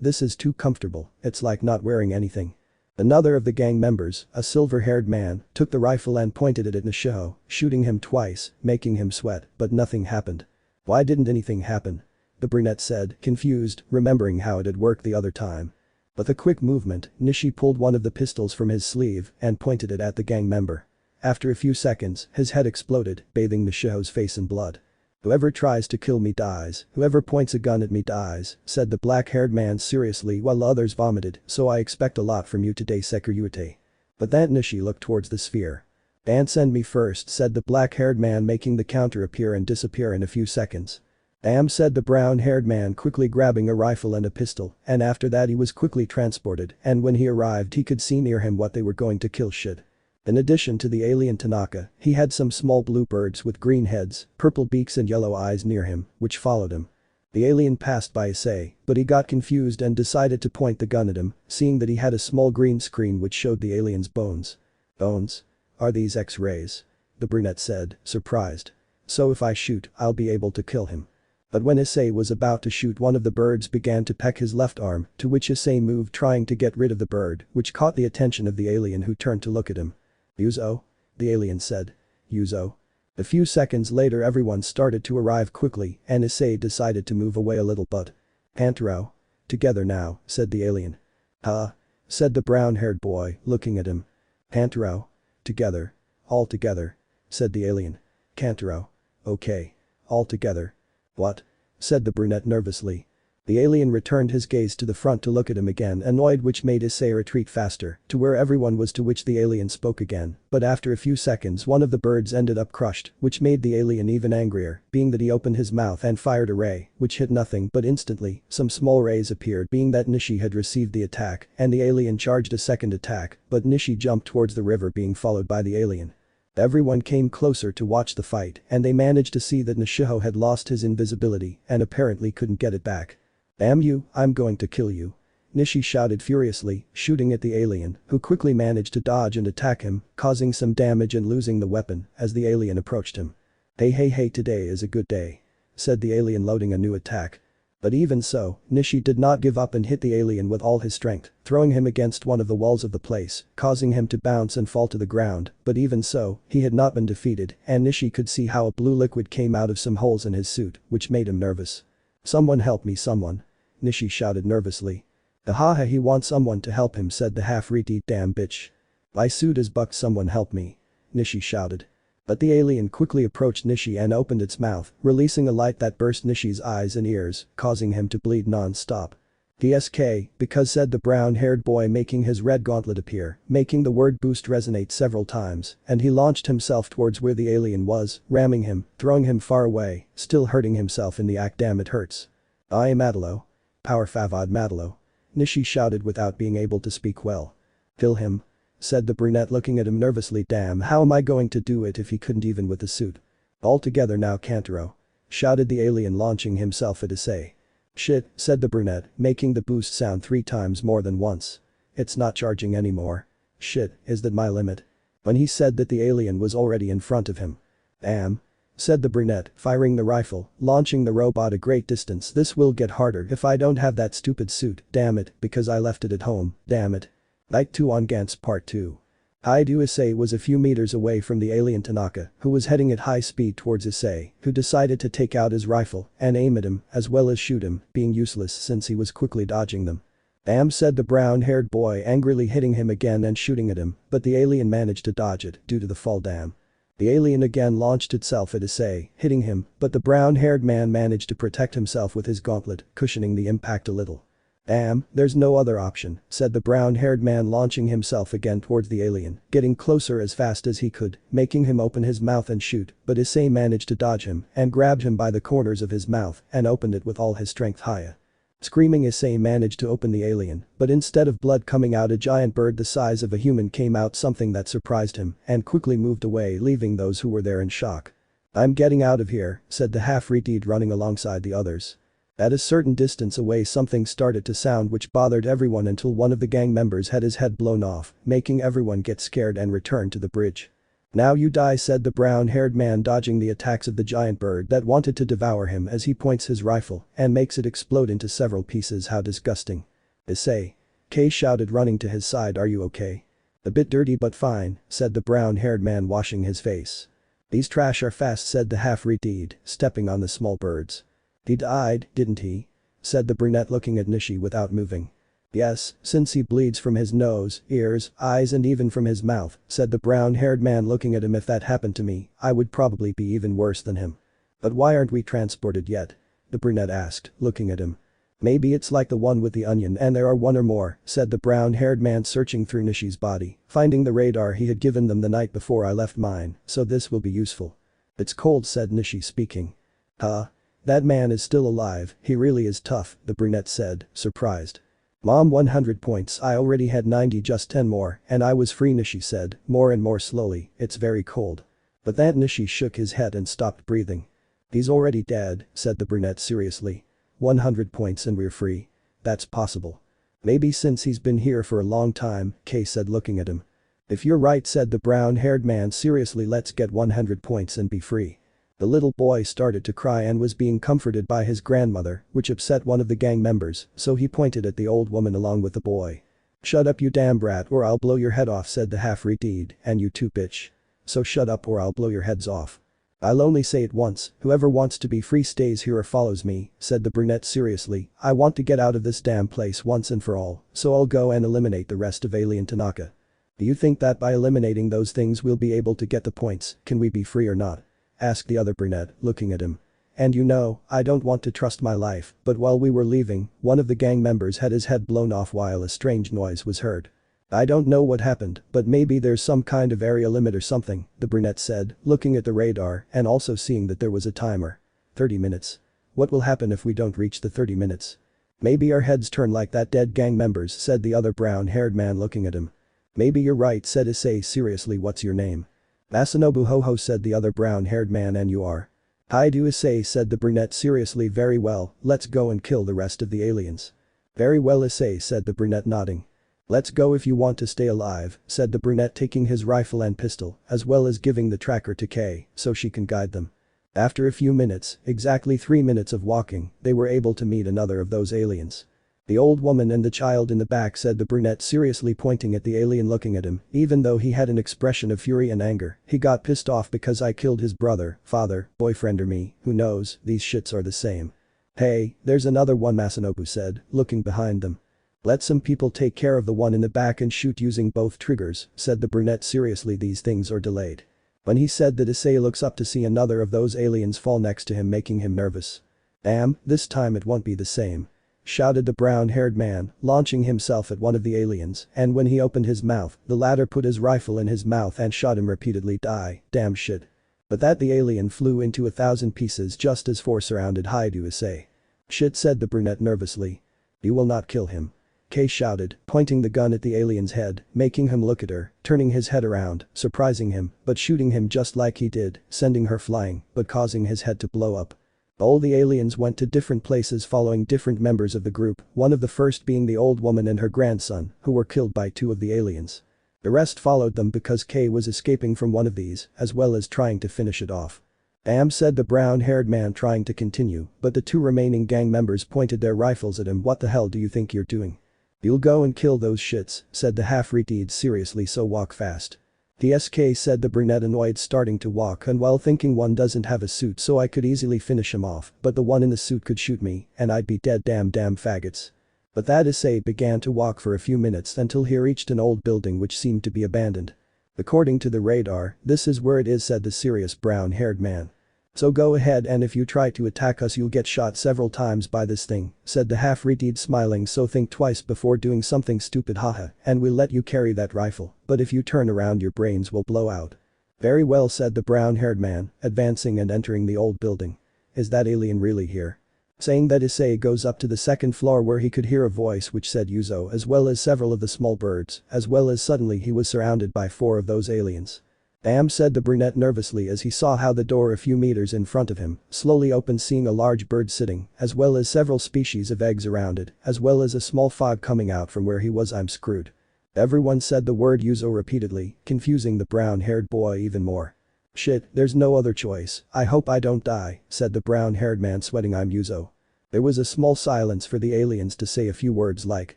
[SPEAKER 2] "This is too comfortable, it's like not wearing anything." Another of the gang members, a silver-haired man, took the rifle and pointed it at Nisho, shooting him twice, making him sweat, but nothing happened. "Why didn't anything happen?" the brunette said, confused, remembering how it had worked the other time. With a quick movement, Nishi pulled one of the pistols from his sleeve and pointed it at the gang member. After a few seconds, his head exploded, bathing Nishiho's face in blood. "Whoever tries to kill me dies, whoever points a gun at me dies," said the black-haired man seriously while others vomited, "so I expect a lot from you today, Sekiryuutei." But then Nishi looked towards the sphere. "Send me first," said the black-haired man, making the counter appear and disappear in a few seconds. Said the brown-haired man, quickly grabbing a rifle and a pistol, and after that he was quickly transported, and when he arrived he could see near him what they were going to kill. Shit. In addition to the alien Tanaka, he had some small blue birds with green heads, purple beaks and yellow eyes near him, which followed him. The alien passed by Issei, but he got confused and decided to point the gun at him, seeing that he had a small green screen which showed the alien's bones. "Bones? Are these X-rays?" the brunette said, surprised. "So if I shoot, I'll be able to kill him." But when Issei was about to shoot, one of the birds began to peck his left arm, to which Issei moved trying to get rid of the bird, which caught the attention of the alien, who turned to look at him. "Yuzo?" the alien said. "Yuzo?" A few seconds later everyone started to arrive quickly and Issei decided to move away a little but. "Pantaro? Together now," said the alien. "Huh?" said the brown-haired boy, looking at him. "Pantaro? Together. All together," said the alien. "Kantaro. Okay. All together." "What?" said the brunette nervously. The alien returned his gaze to the front to look at him again, annoyed, which made Issei retreat faster to where everyone was, to which the alien spoke again, but after a few seconds one of the birds ended up crushed, which made the alien even angrier, being that he opened his mouth and fired a ray, which hit nothing, but instantly, some small rays appeared, being that Nishi had received the attack, and the alien charged a second attack, but Nishi jumped towards the river, being followed by the alien. Everyone came closer to watch the fight, and they managed to see that Nishiho had lost his invisibility and apparently couldn't get it back. "Damn you, I'm going to kill you," Nishi shouted furiously, shooting at the alien, who quickly managed to dodge and attack him, causing some damage and losing the weapon as the alien approached him. Hey, today is a good day," said the alien, loading a new attack. But even so, Nishi did not give up and hit the alien with all his strength, throwing him against one of the walls of the place, causing him to bounce and fall to the ground, but even so, he had not been defeated, and Nishi could see how a blue liquid came out of some holes in his suit, which made him nervous. "Someone help me, someone," Nishi shouted nervously. "Ahaha, he wants someone to help him," said the half-reed. "Damn bitch. My suit is bucked, someone help me," Nishi shouted. But the alien quickly approached Nishi and opened its mouth, releasing a light that burst Nishi's eyes and ears, causing him to bleed non-stop. "DSK, because," said the brown-haired boy, making his red gauntlet appear, making the word boost resonate several times, and he launched himself towards where the alien was, ramming him, throwing him far away, still hurting himself in the act. "Damn, it hurts." "I am Madalo. Power Favad Madalo," Nishi shouted without being able to speak well. "Kill him," said the brunette, looking at him nervously. "Damn, how am I going to do it if he couldn't even with the suit?" "All together now, Kantaro," shouted the alien, launching himself at Issei. "Shit," said the brunette, making the boost sound 3 times more than once. "It's not charging anymore. Shit, is that my limit?" When he said that, the alien was already in front of him. "Damn," said the brunette, firing the rifle, launching the robot a great distance. "This will get harder if I don't have that stupid suit, damn it, because I left it at home, damn it." Night 2 on GANTZ Part 2. Hyoudou Issei was a few meters away from the alien Tanaka, who was heading at high speed towards Issei, who decided to take out his rifle and aim at him as well as shoot him, being useless since he was quickly dodging them. "Damn," said the brown-haired boy, angrily hitting him again and shooting at him, but the alien managed to dodge it due to the fall. "Damn." The alien again launched itself at Issei, hitting him, but the brown-haired man managed to protect himself with his gauntlet, cushioning the impact a little. "Damn, there's no other option," said the brown-haired man, launching himself again towards the alien, getting closer as fast as he could, making him open his mouth and shoot, but Issei managed to dodge him and grabbed him by the corners of his mouth and opened it with all his strength. "Hiya." Screaming, Issei managed to open the alien, but instead of blood coming out, a giant bird the size of a human came out, something that surprised him, and quickly moved away, leaving those who were there in shock. "I'm getting out of here," said the half-reed, running alongside the others. At a certain distance away, something started to sound which bothered everyone until one of the gang members had his head blown off, making everyone get scared and return to the bridge. "Now you die," said the brown-haired man, dodging the attacks of the giant bird that wanted to devour him as he points his rifle and makes it explode into several pieces. "How disgusting." "Issei," Kay shouted, running to his side. "Are you okay?" "A bit dirty but fine," said the brown-haired man, washing his face. "These trash are fast," said the half-reed, stepping on the small birds. "He died, didn't he?" said the brunette, looking at Nishi without moving. Yes, since he bleeds from his nose, ears, eyes and even from his mouth, said the brown-haired man looking at him. If that happened to me, I would probably be even worse than him. But why aren't we transported yet? The brunette asked, looking at him. Maybe it's like the one with the onion and there are one or more, said the brown-haired man searching through Nishi's body, finding the radar he had given them the night before I left mine, so this will be useful. It's cold, said Nishi speaking. Huh? That man is still alive, he really is tough, the brunette said, surprised. Mom 100 points, I already had 90, just 10 more, and I was free, Nishi said, more and more slowly, it's very cold. But that Nishi shook his head and stopped breathing. He's already dead, said the brunette seriously. 100 points and we're free. That's possible. Maybe since he's been here for a long time, Kay said looking at him. If you're right, said the brown-haired man seriously, let's get 100 points and be free. The little boy started to cry and was being comforted by his grandmother, which upset one of the gang members, so he pointed at the old woman along with the boy. Shut up you damn brat or I'll blow your head off, said the half-breed, and you too bitch. So shut up or I'll blow your heads off. I'll only say it once, whoever wants to be free stays here or follows me, said the brunette seriously. I want to get out of this damn place once and for all, so I'll go and eliminate the rest of Alien Tanaka. Do you think that by eliminating those things we'll be able to get the points, can we be free or not? Asked the other brunette, looking at him. And you know, I don't want to trust my life, but while we were leaving, one of the gang members had his head blown off while a strange noise was heard. I don't know what happened, but maybe there's some kind of area limit or something, the brunette said, looking at the radar and also seeing that there was a timer. 30 minutes. What will happen if we don't reach the 30 minutes? Maybe our heads turn like that dead gang members, said the other brown-haired man looking at him. Maybe you're right, said Issei seriously. What's your name? Masanobu Ho-Ho, said the other brown-haired man. And you are? Hyoudou Issei, said the brunette seriously. Very well, let's go and kill the rest of the aliens. Very well Issei, said the brunette nodding. Let's go if you want to stay alive, said the brunette taking his rifle and pistol, as well as giving the tracker to Kay, so she can guide them. After a few minutes, exactly 3 minutes of walking, they were able to meet another of those aliens. The old woman and the child in the back, said the brunette seriously, pointing at the alien looking at him. Even though he had an expression of fury and anger, he got pissed off because I killed his brother, father, boyfriend or me, who knows, these shits are the same. Hey, there's another one, Masanobu said, looking behind them. Let some people take care of the one in the back and shoot using both triggers, said the brunette seriously. These things are delayed. When he said that, Issei looks up to see another of those aliens fall next to him, making him nervous. Damn, this time it won't be the same. Shouted the brown-haired man, launching himself at one of the aliens, and when he opened his mouth, the latter put his rifle in his mouth and shot him repeatedly. Die, damn shit. But that the alien flew into 1,000 pieces just as four surrounded Hyoudou Issei. Shit, said the brunette nervously. You will not kill him. Kay shouted, pointing the gun at the alien's head, making him look at her, turning his head around, surprising him, but shooting him just like he did, sending her flying, but causing his head to blow up. All the aliens went to different places following different members of the group, one of the first being the old woman and her grandson, who were killed by two of the aliens. The rest followed them because Kay was escaping from one of these, as well as trying to finish it off. Damn, said the brown-haired man, trying to continue, but the two remaining gang members pointed their rifles at him. What the hell do you think you're doing? You'll go and kill those shits, said the half-breed seriously, so walk fast. TSK, said the brunette, annoyed, starting to walk, and while thinking one doesn't have a suit so I could easily finish him off, but the one in the suit could shoot me and I'd be dead. Damn faggots. But that Issei began to walk for a few minutes until he reached an old building which seemed to be abandoned. According to the radar, this is where it is, said the serious brown-haired man. So go ahead, and if you try to attack us you'll get shot several times by this thing, said the half-breed smiling, so think twice before doing something stupid, haha, and we'll let you carry that rifle, but if you turn around your brains will blow out. Very well, said the brown-haired man, advancing and entering the old building. Is that alien really here? Saying that, Issei goes up to the second floor where he could hear a voice which said Yuzo, as well as several of the small birds, as well as suddenly he was surrounded by four of those aliens. Damn, said the brunette nervously as he saw how the door a few meters in front of him slowly opened, seeing a large bird sitting, as well as several species of eggs around it, as well as a small fog coming out from where he was. I'm screwed. Everyone said the word Yuzo repeatedly, confusing the brown-haired boy even more. Shit, there's no other choice. I hope I don't die, said the brown-haired man, sweating. I'm Yuzo. There was a small silence for the aliens to say a few words like,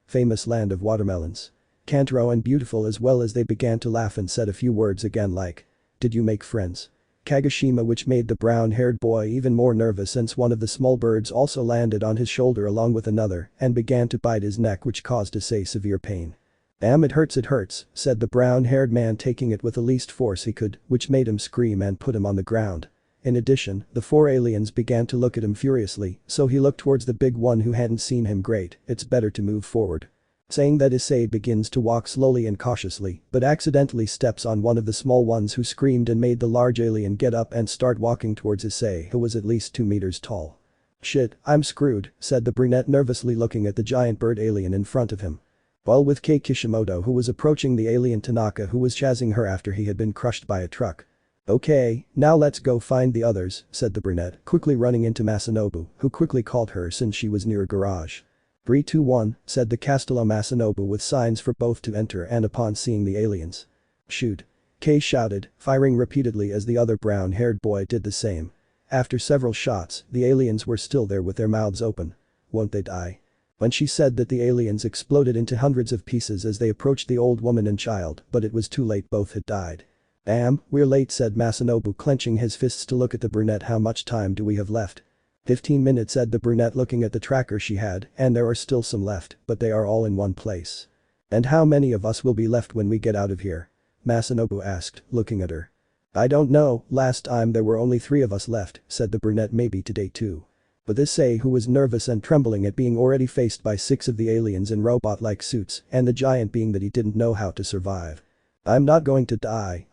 [SPEAKER 2] famous land of watermelons. Kantaro and beautiful, as well as they began to laugh and said a few words again like, did you make friends? Kagoshima, which made the brown-haired boy even more nervous since one of the small birds also landed on his shoulder along with another and began to bite his neck, which caused Issei severe pain. "Damn, it hurts," said the brown-haired man, taking it with the least force he could, which made him scream and put him on the ground. In addition, the 4 aliens began to look at him furiously, so he looked towards the big one who hadn't seen him. "Great, it's better to move forward." Saying that, Issei begins to walk slowly and cautiously, but accidentally steps on one of the small ones, who screamed and made the large alien get up and start walking towards Issei, who was at least 2 meters tall. "Shit, I'm screwed," said the brunette, nervously looking at the giant bird alien in front of him. While with Kei Kishimoto, who was approaching the alien Tanaka, who was chasing her after he had been crushed by a truck. "Okay, now let's go find the others," said the brunette, quickly running into Masanobu, who quickly called her since she was near a garage. 3, 2, 1, said the Castello Masanobu with signs for both to enter, and upon seeing the aliens. "Shoot!" Kei shouted, firing repeatedly as the other brown-haired boy did the same. After several shots, the aliens were still there with their mouths open. "Won't they die?" When she said that, the aliens exploded into hundreds of pieces as they approached the old woman and child, but it was too late, both had died. "Damn, we're late," said Masanobu, clenching his fists to look at the brunette. "How much time do we have left?" 15 minutes, said the brunette, looking at the tracker she had, "and there are still some left, but they are all in one place." "And how many of us will be left when we get out of here?" Masanobu asked, looking at her. "I don't know, last time there were only 3 of us left," said the brunette. "Maybe today too." But Issei, who was nervous and trembling at being already faced by 6 of the aliens in robot-like suits, and the giant being that he didn't know how to survive. I'm not going to die,"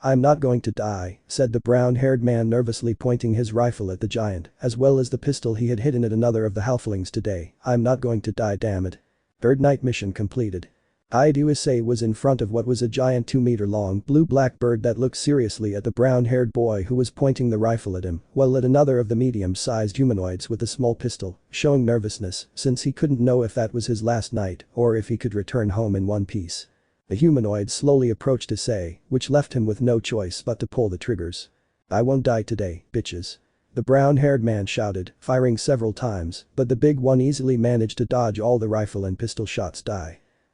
[SPEAKER 2] said the brown-haired man, nervously pointing his rifle at the giant, as well as the pistol he had hidden at another of the halflings today. "I'm not going to die, damn it." Third night mission completed. Hyoudou Issei was in front of what was a giant 2-meter-long blue-black bird that looked seriously at the brown-haired boy who was pointing the rifle at him, while at another of the medium-sized humanoids with a small pistol, showing nervousness since he couldn't know if that was his last night or if he could return home in one piece. The humanoid slowly approached Issei, which left him with no choice but to pull the triggers. "I won't die today, bitches," the brown-haired man shouted, firing several times, but the big one easily managed to dodge all the rifle and pistol shots.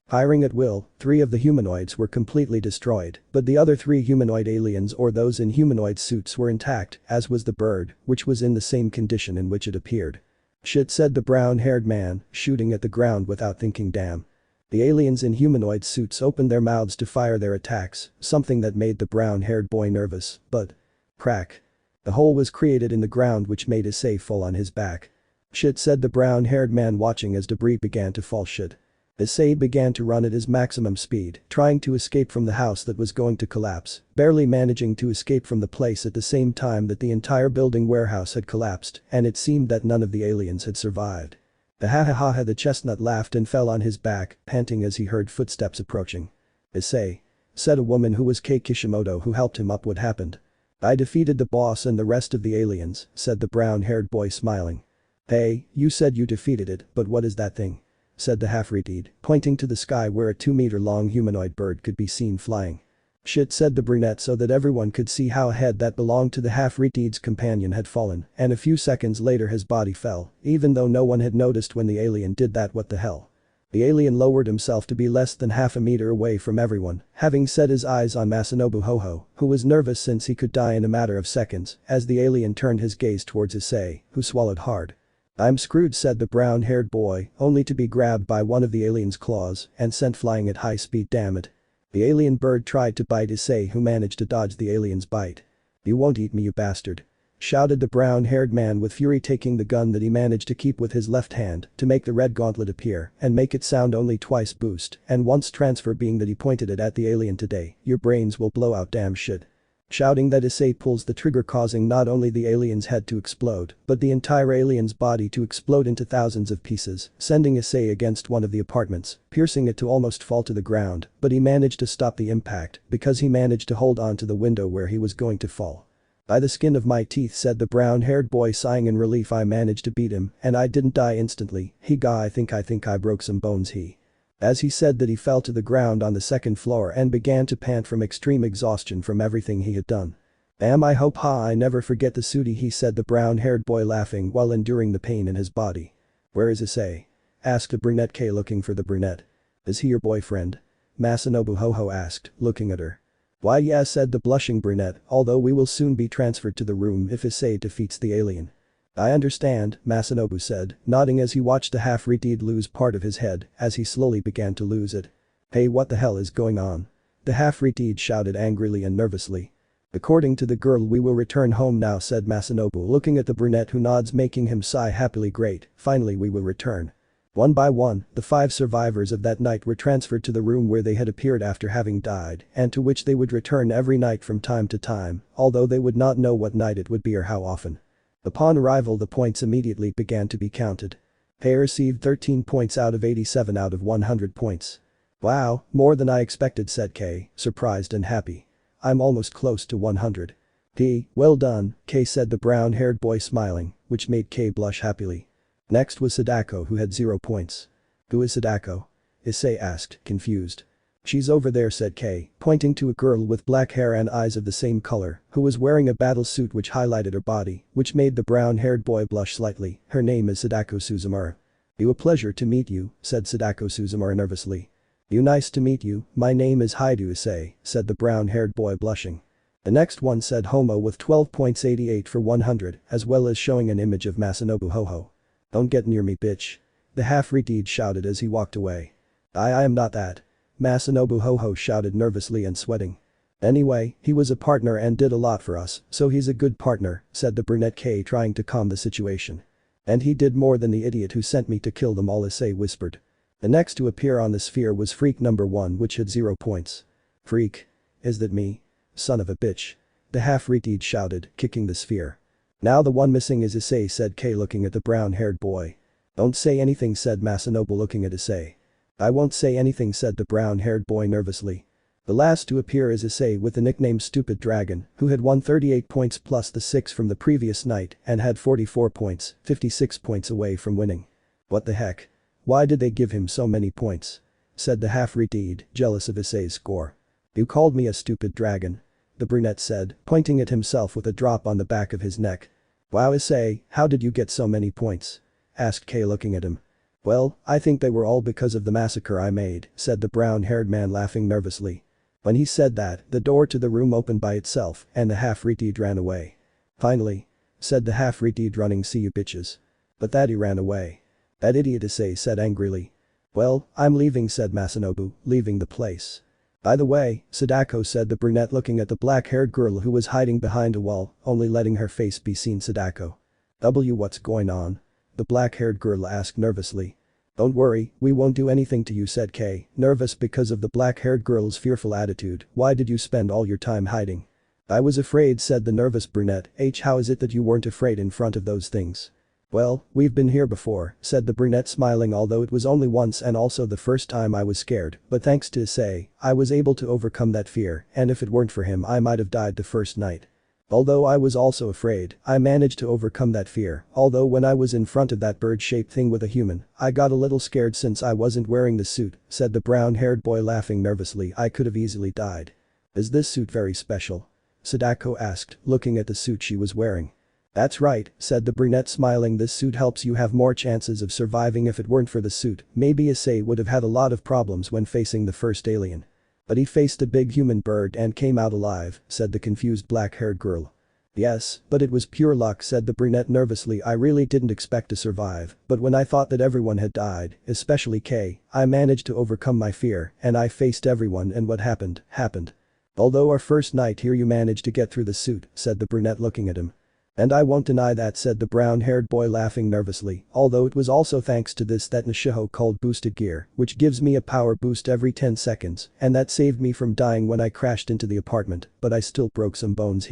[SPEAKER 2] Firing at will, 3 of the humanoids were completely destroyed, but the other 3 humanoid aliens, or those in humanoid suits, were intact, as was the bird, which was in the same condition in which it appeared. "Shit," said the brown-haired man, shooting at the ground without thinking. "Damn." The aliens in humanoid suits opened their mouths to fire their attacks, something that made the brown-haired boy nervous, but… crack. The hole was created in the ground, which made Issei fall on his back. "Shit," said the brown-haired man, watching as debris began to fall. "Shit." Issei began to run at his maximum speed, trying to escape from the house that was going to collapse, barely managing to escape from the place at the same time that the entire building warehouse had collapsed, and it seemed that none of the aliens had survived. The ha-ha-ha, the chestnut laughed and fell on his back, panting as he heard footsteps approaching. "Issei," said a woman who was Kei Kishimoto, who helped him up. "What happened?" "I defeated the boss and the rest of the aliens," said the brown-haired boy, smiling. "Hey, you said you defeated it, but what is that thing?" said the half-breed, pointing to the sky where a 2-meter-long humanoid bird could be seen flying. "Shit," said the brunette, so that everyone could see how a head that belonged to the half-breed's companion had fallen, and a few seconds later his body fell, even though no one had noticed when the alien did that. "What the hell?" The alien lowered himself to be less than half a meter away from everyone, having set his eyes on Masanobu Hoho, who was nervous since he could die in a matter of seconds, as the alien turned his gaze towards Issei, who swallowed hard. "I'm screwed," said the brown-haired boy, only to be grabbed by one of the alien's claws and sent flying at high speed. "Damn it." The alien bird tried to bite Issei, who managed to dodge the alien's bite. "You won't eat me, you bastard," shouted the brown-haired man with fury, taking the gun that he managed to keep with his left hand to make the red gauntlet appear and make it sound only twice boost and once transfer, being that he pointed it at the alien. "Today, your brains will blow out, damn shit." Shouting that, Issei pulls the trigger, causing not only the alien's head to explode, but the entire alien's body to explode into thousands of pieces, sending Issei against one of the apartments, piercing it to almost fall to the ground, but he managed to stop the impact because he managed to hold on to the window where he was going to fall. "By the skin of my teeth," said the brown-haired boy, sighing in relief, "I managed to beat him, and I didn't die instantly. I think I broke some bones." As he said that, he fell to the ground on the second floor and began to pant from extreme exhaustion from everything he had done. I hope I never forget the Sudi," he said, the brown-haired boy laughing while enduring the pain in his body. "Where is Issei?" asked the brunette Kei, looking for the brunette. "Is he your boyfriend?" Masanobu Hoho asked, looking at her. Why yeah, said the blushing brunette, although we will soon be transferred to the room if Issei defeats the alien. I understand, Masanobu said, nodding as he watched the half-reed lose part of his head as he slowly began to lose it. Hey, what the hell is going on? The half-reed shouted angrily and nervously. According to the girl, we will return home now, said Masanobu, looking at the brunette who nods, making him sigh happily. Great, finally we will return. One by one, the 5 survivors of that night were transferred to the room where they had appeared after having died and to which they would return every night from time to time, although they would not know what night it would be or how often. Upon arrival, the points immediately began to be counted. They received 13 points out of 87 out of 100 points. Wow, more than I expected, said Kay, surprised and happy. I'm almost close to 100. Well done, Kay, said the brown-haired boy smiling, which made Kay blush happily. Next was Sadako, who had 0 points. Who is Sadako? Issei asked, confused. She's over there, said Kay, pointing to a girl with black hair and eyes of the same color, who was wearing a battle suit which highlighted her body, which made the brown-haired boy blush slightly. Her name is Sadako Suzumura. You, a pleasure to meet you, said Sadako Suzumura nervously. You, nice to meet you, my name is Hyoudou Issei, said the brown-haired boy blushing. The next one said Homo with 12 points, 88 for 100, as well as showing an image of Masanobu. Ho. Don't get near me, bitch. The half-reed shouted as he walked away. I am not that. Masanobu ho shouted nervously and sweating. Anyway, he was a partner and did a lot for us, so he's a good partner, said the brunette K, trying to calm the situation. And he did more than the idiot who sent me to kill them all, Issei whispered. The next to appear on the sphere was Freak number 1, which had 0 points. Freak? Is that me? Son of a bitch. The half-reed shouted, kicking the sphere. Now the one missing is Issei, said K, looking at the brown-haired boy. Don't say anything, said Masanobu, looking at Issei. I won't say anything, said the brown-haired boy nervously. The last to appear is Issei with the nickname Stupid Dragon, who had won 38 points plus the 6 from the previous night and had 44 points, 56 points away from winning. What the heck? Why did they give him so many points? Said the half-reed, jealous of Issei's score. You called me a stupid dragon? The brunette said, pointing at himself with a drop on the back of his neck. Wow, Issei, how did you get so many points? Asked Kay, looking at him. Well, I think they were all because of the massacre I made, said the brown-haired man, laughing nervously. When he said that, the door to the room opened by itself and the half-reed ran away. Finally, said the half-reed, running. See you bitches. But that he ran away. That idiot, Issei said angrily. Well, I'm leaving, said Masanobu, leaving the place. By the way, Sadako, said the brunette, looking at the black-haired girl who was hiding behind a wall, only letting her face be seen. Sadako. What's going on? The black-haired girl asked nervously. Don't worry, we won't do anything to you, said Kay, nervous because of the black-haired girl's fearful attitude. Why did you spend all your time hiding? I was afraid, said the nervous brunette. How is it that you weren't afraid in front of those things? Well, we've been here before, said the brunette, smiling, although it was only once and also the first time I was scared, but thanks to Issei, I was able to overcome that fear, and if it weren't for him I might have died the first night. Although I was also afraid, I managed to overcome that fear, although when I was in front of that bird-shaped thing with a human, I got a little scared since I wasn't wearing the suit, said the brown-haired boy, laughing nervously. I could have easily died. Is this suit very special? Sadako asked, looking at the suit she was wearing. That's right, said the brunette, smiling. This suit helps you have more chances of surviving. If it weren't for the suit, maybe Issei would have had a lot of problems when facing the first alien. But he faced a big human bird and came out alive, said the confused black-haired girl. Yes, but it was pure luck, said the brunette nervously. I really didn't expect to survive, but when I thought that everyone had died, especially Kay, I managed to overcome my fear and I faced everyone, and what happened. Although our first night here you managed to get through the suit, said the brunette, looking at him. And I won't deny that, said the brown-haired boy, laughing nervously, although it was also thanks to this that Nishiho called boosted gear, which gives me a power boost every 10 seconds, and that saved me from dying when I crashed into the apartment, but I still broke some bones.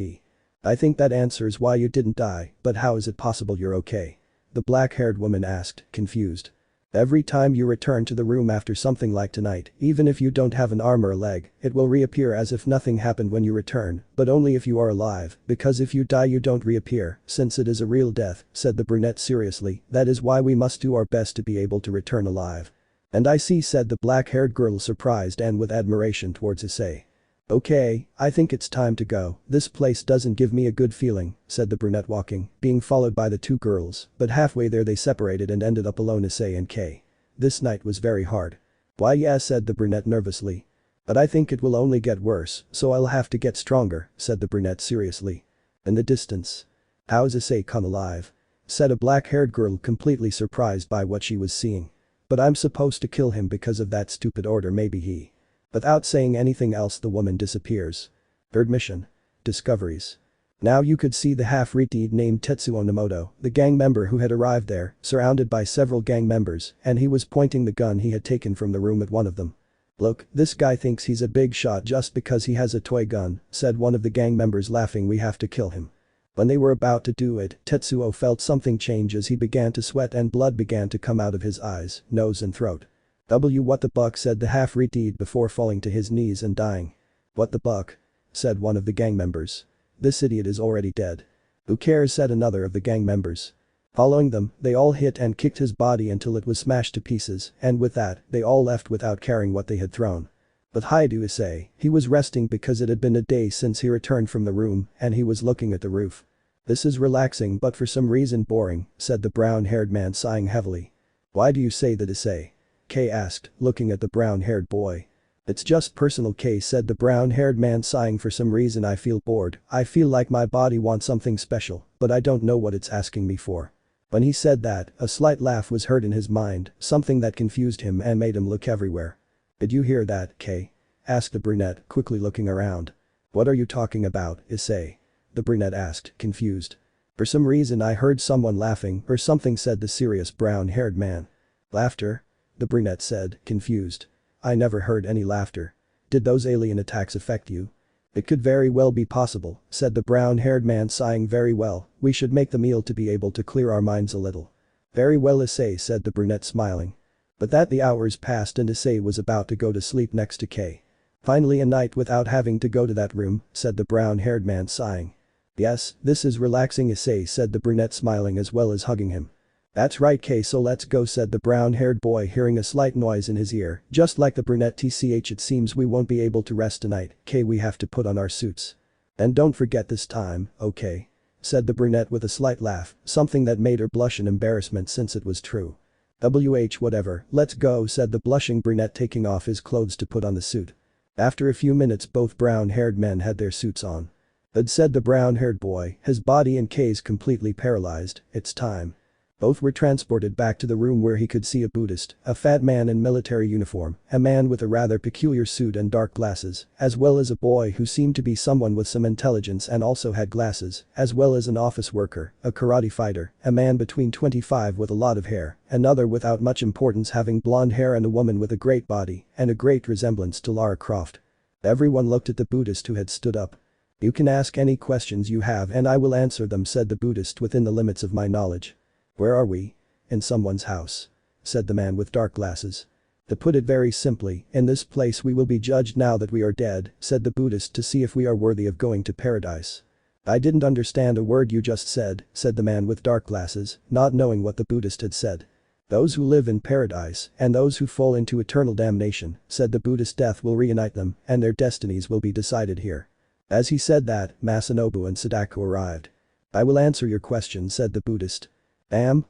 [SPEAKER 2] I think that answers why you didn't die, but how is it possible you're okay? The black-haired woman asked, confused. Every time you return to the room after something like tonight, even if you don't have an arm or a leg, it will reappear as if nothing happened when you return, but only if you are alive, because if you die you don't reappear, since it is a real death, said the brunette seriously. That is why we must do our best to be able to return alive. And I see, said the black-haired girl, surprised and with admiration towards Issei. Okay, I think it's time to go. This place doesn't give me a good feeling, said the brunette, walking, being followed by the two girls, but halfway there they separated and ended up alone, Issei and Kay. This night was very hard. Why yeah, said the brunette nervously. But I think it will only get worse, so I'll have to get stronger, said the brunette seriously. In the distance. How's Issei come alive? Said a black-haired girl completely surprised by what she was seeing. But I'm supposed to kill him because of that stupid order, maybe he. Without saying anything else, the woman disappears. Third mission. Discoveries. Now you could see the half-breed named Tetsuo Nomoto, the gang member who had arrived there, surrounded by several gang members, and he was pointing the gun he had taken from the room at one of them. Look, this guy thinks he's a big shot just because he has a toy gun, said one of the gang members laughing. We have to kill him. When they were about to do it, Tetsuo felt something change as he began to sweat and blood began to come out of his eyes, nose and throat. What the buck, said the half-breed before falling to his knees and dying. What the buck? Said one of the gang members. This idiot is already dead. Who cares, said another of the gang members. Following them, they all hit and kicked his body until it was smashed to pieces, and with that, they all left without carrying what they had thrown. But Hyoudou Issei, he was resting because it had been a day since he returned from the room and he was looking at the roof. This is relaxing but for some reason boring, said the brown-haired man sighing heavily. Why do you say that, Issei? Kay asked, looking at the brown-haired boy. It's just personal, Kay, said the brown-haired man sighing. For some reason I feel bored, I feel like my body wants something special, but I don't know what it's asking me for. When he said that, a slight laugh was heard in his mind, something that confused him and made him look everywhere. Did you hear that, Kay? Asked the brunette, quickly looking around. What are you talking about, Issei? The brunette asked, confused. For some reason I heard someone laughing or something, said the serious brown-haired man. Laughter? The brunette said, confused. I never heard any laughter. Did those alien attacks affect you? It could very well be possible, said the brown-haired man sighing. Very well, we should make the meal to be able to clear our minds a little. Very well, Issei, said the brunette smiling. But that the hours passed and Issei was about to go to sleep next to Kay. Finally a night without having to go to that room, said the brown-haired man sighing. Yes, this is relaxing, Issei, said the brunette smiling as well as hugging him. That's right, Kay, so let's go, said the brown-haired boy hearing a slight noise in his ear, just like the brunette. It seems we won't be able to rest tonight, Kay, we have to put on our suits. And don't forget this time, okay? Said the brunette with a slight laugh, something that made her blush in embarrassment since it was true. Whatever, let's go, said the blushing brunette taking off his clothes to put on the suit. After a few minutes both brown-haired men had their suits on. But said the brown-haired boy, his body and Kay's completely paralyzed, it's time. Both were transported back to the room where he could see a Buddhist, a fat man in military uniform, a man with a rather peculiar suit and dark glasses, as well as a boy who seemed to be someone with some intelligence and also had glasses, as well as an office worker, a karate fighter, a man between 25 with a lot of hair, another without much importance having blonde hair, and a woman with a great body and a great resemblance to Lara Croft. Everyone looked at the Buddhist who had stood up. You can ask any questions you have and I will answer them, said the Buddhist, within the limits of my knowledge. Where are we? In someone's house. Said the man with dark glasses. To put it very simply, in this place we will be judged now that we are dead, said the Buddhist, to see if we are worthy of going to paradise. I didn't understand a word you just said, said the man with dark glasses, not knowing what the Buddhist had said. Those who live in paradise and those who fall into eternal damnation, said the Buddhist, death will reunite them and their destinies will be decided here. As he said that, Masanobu and Sadako arrived. I will answer your question, said the Buddhist.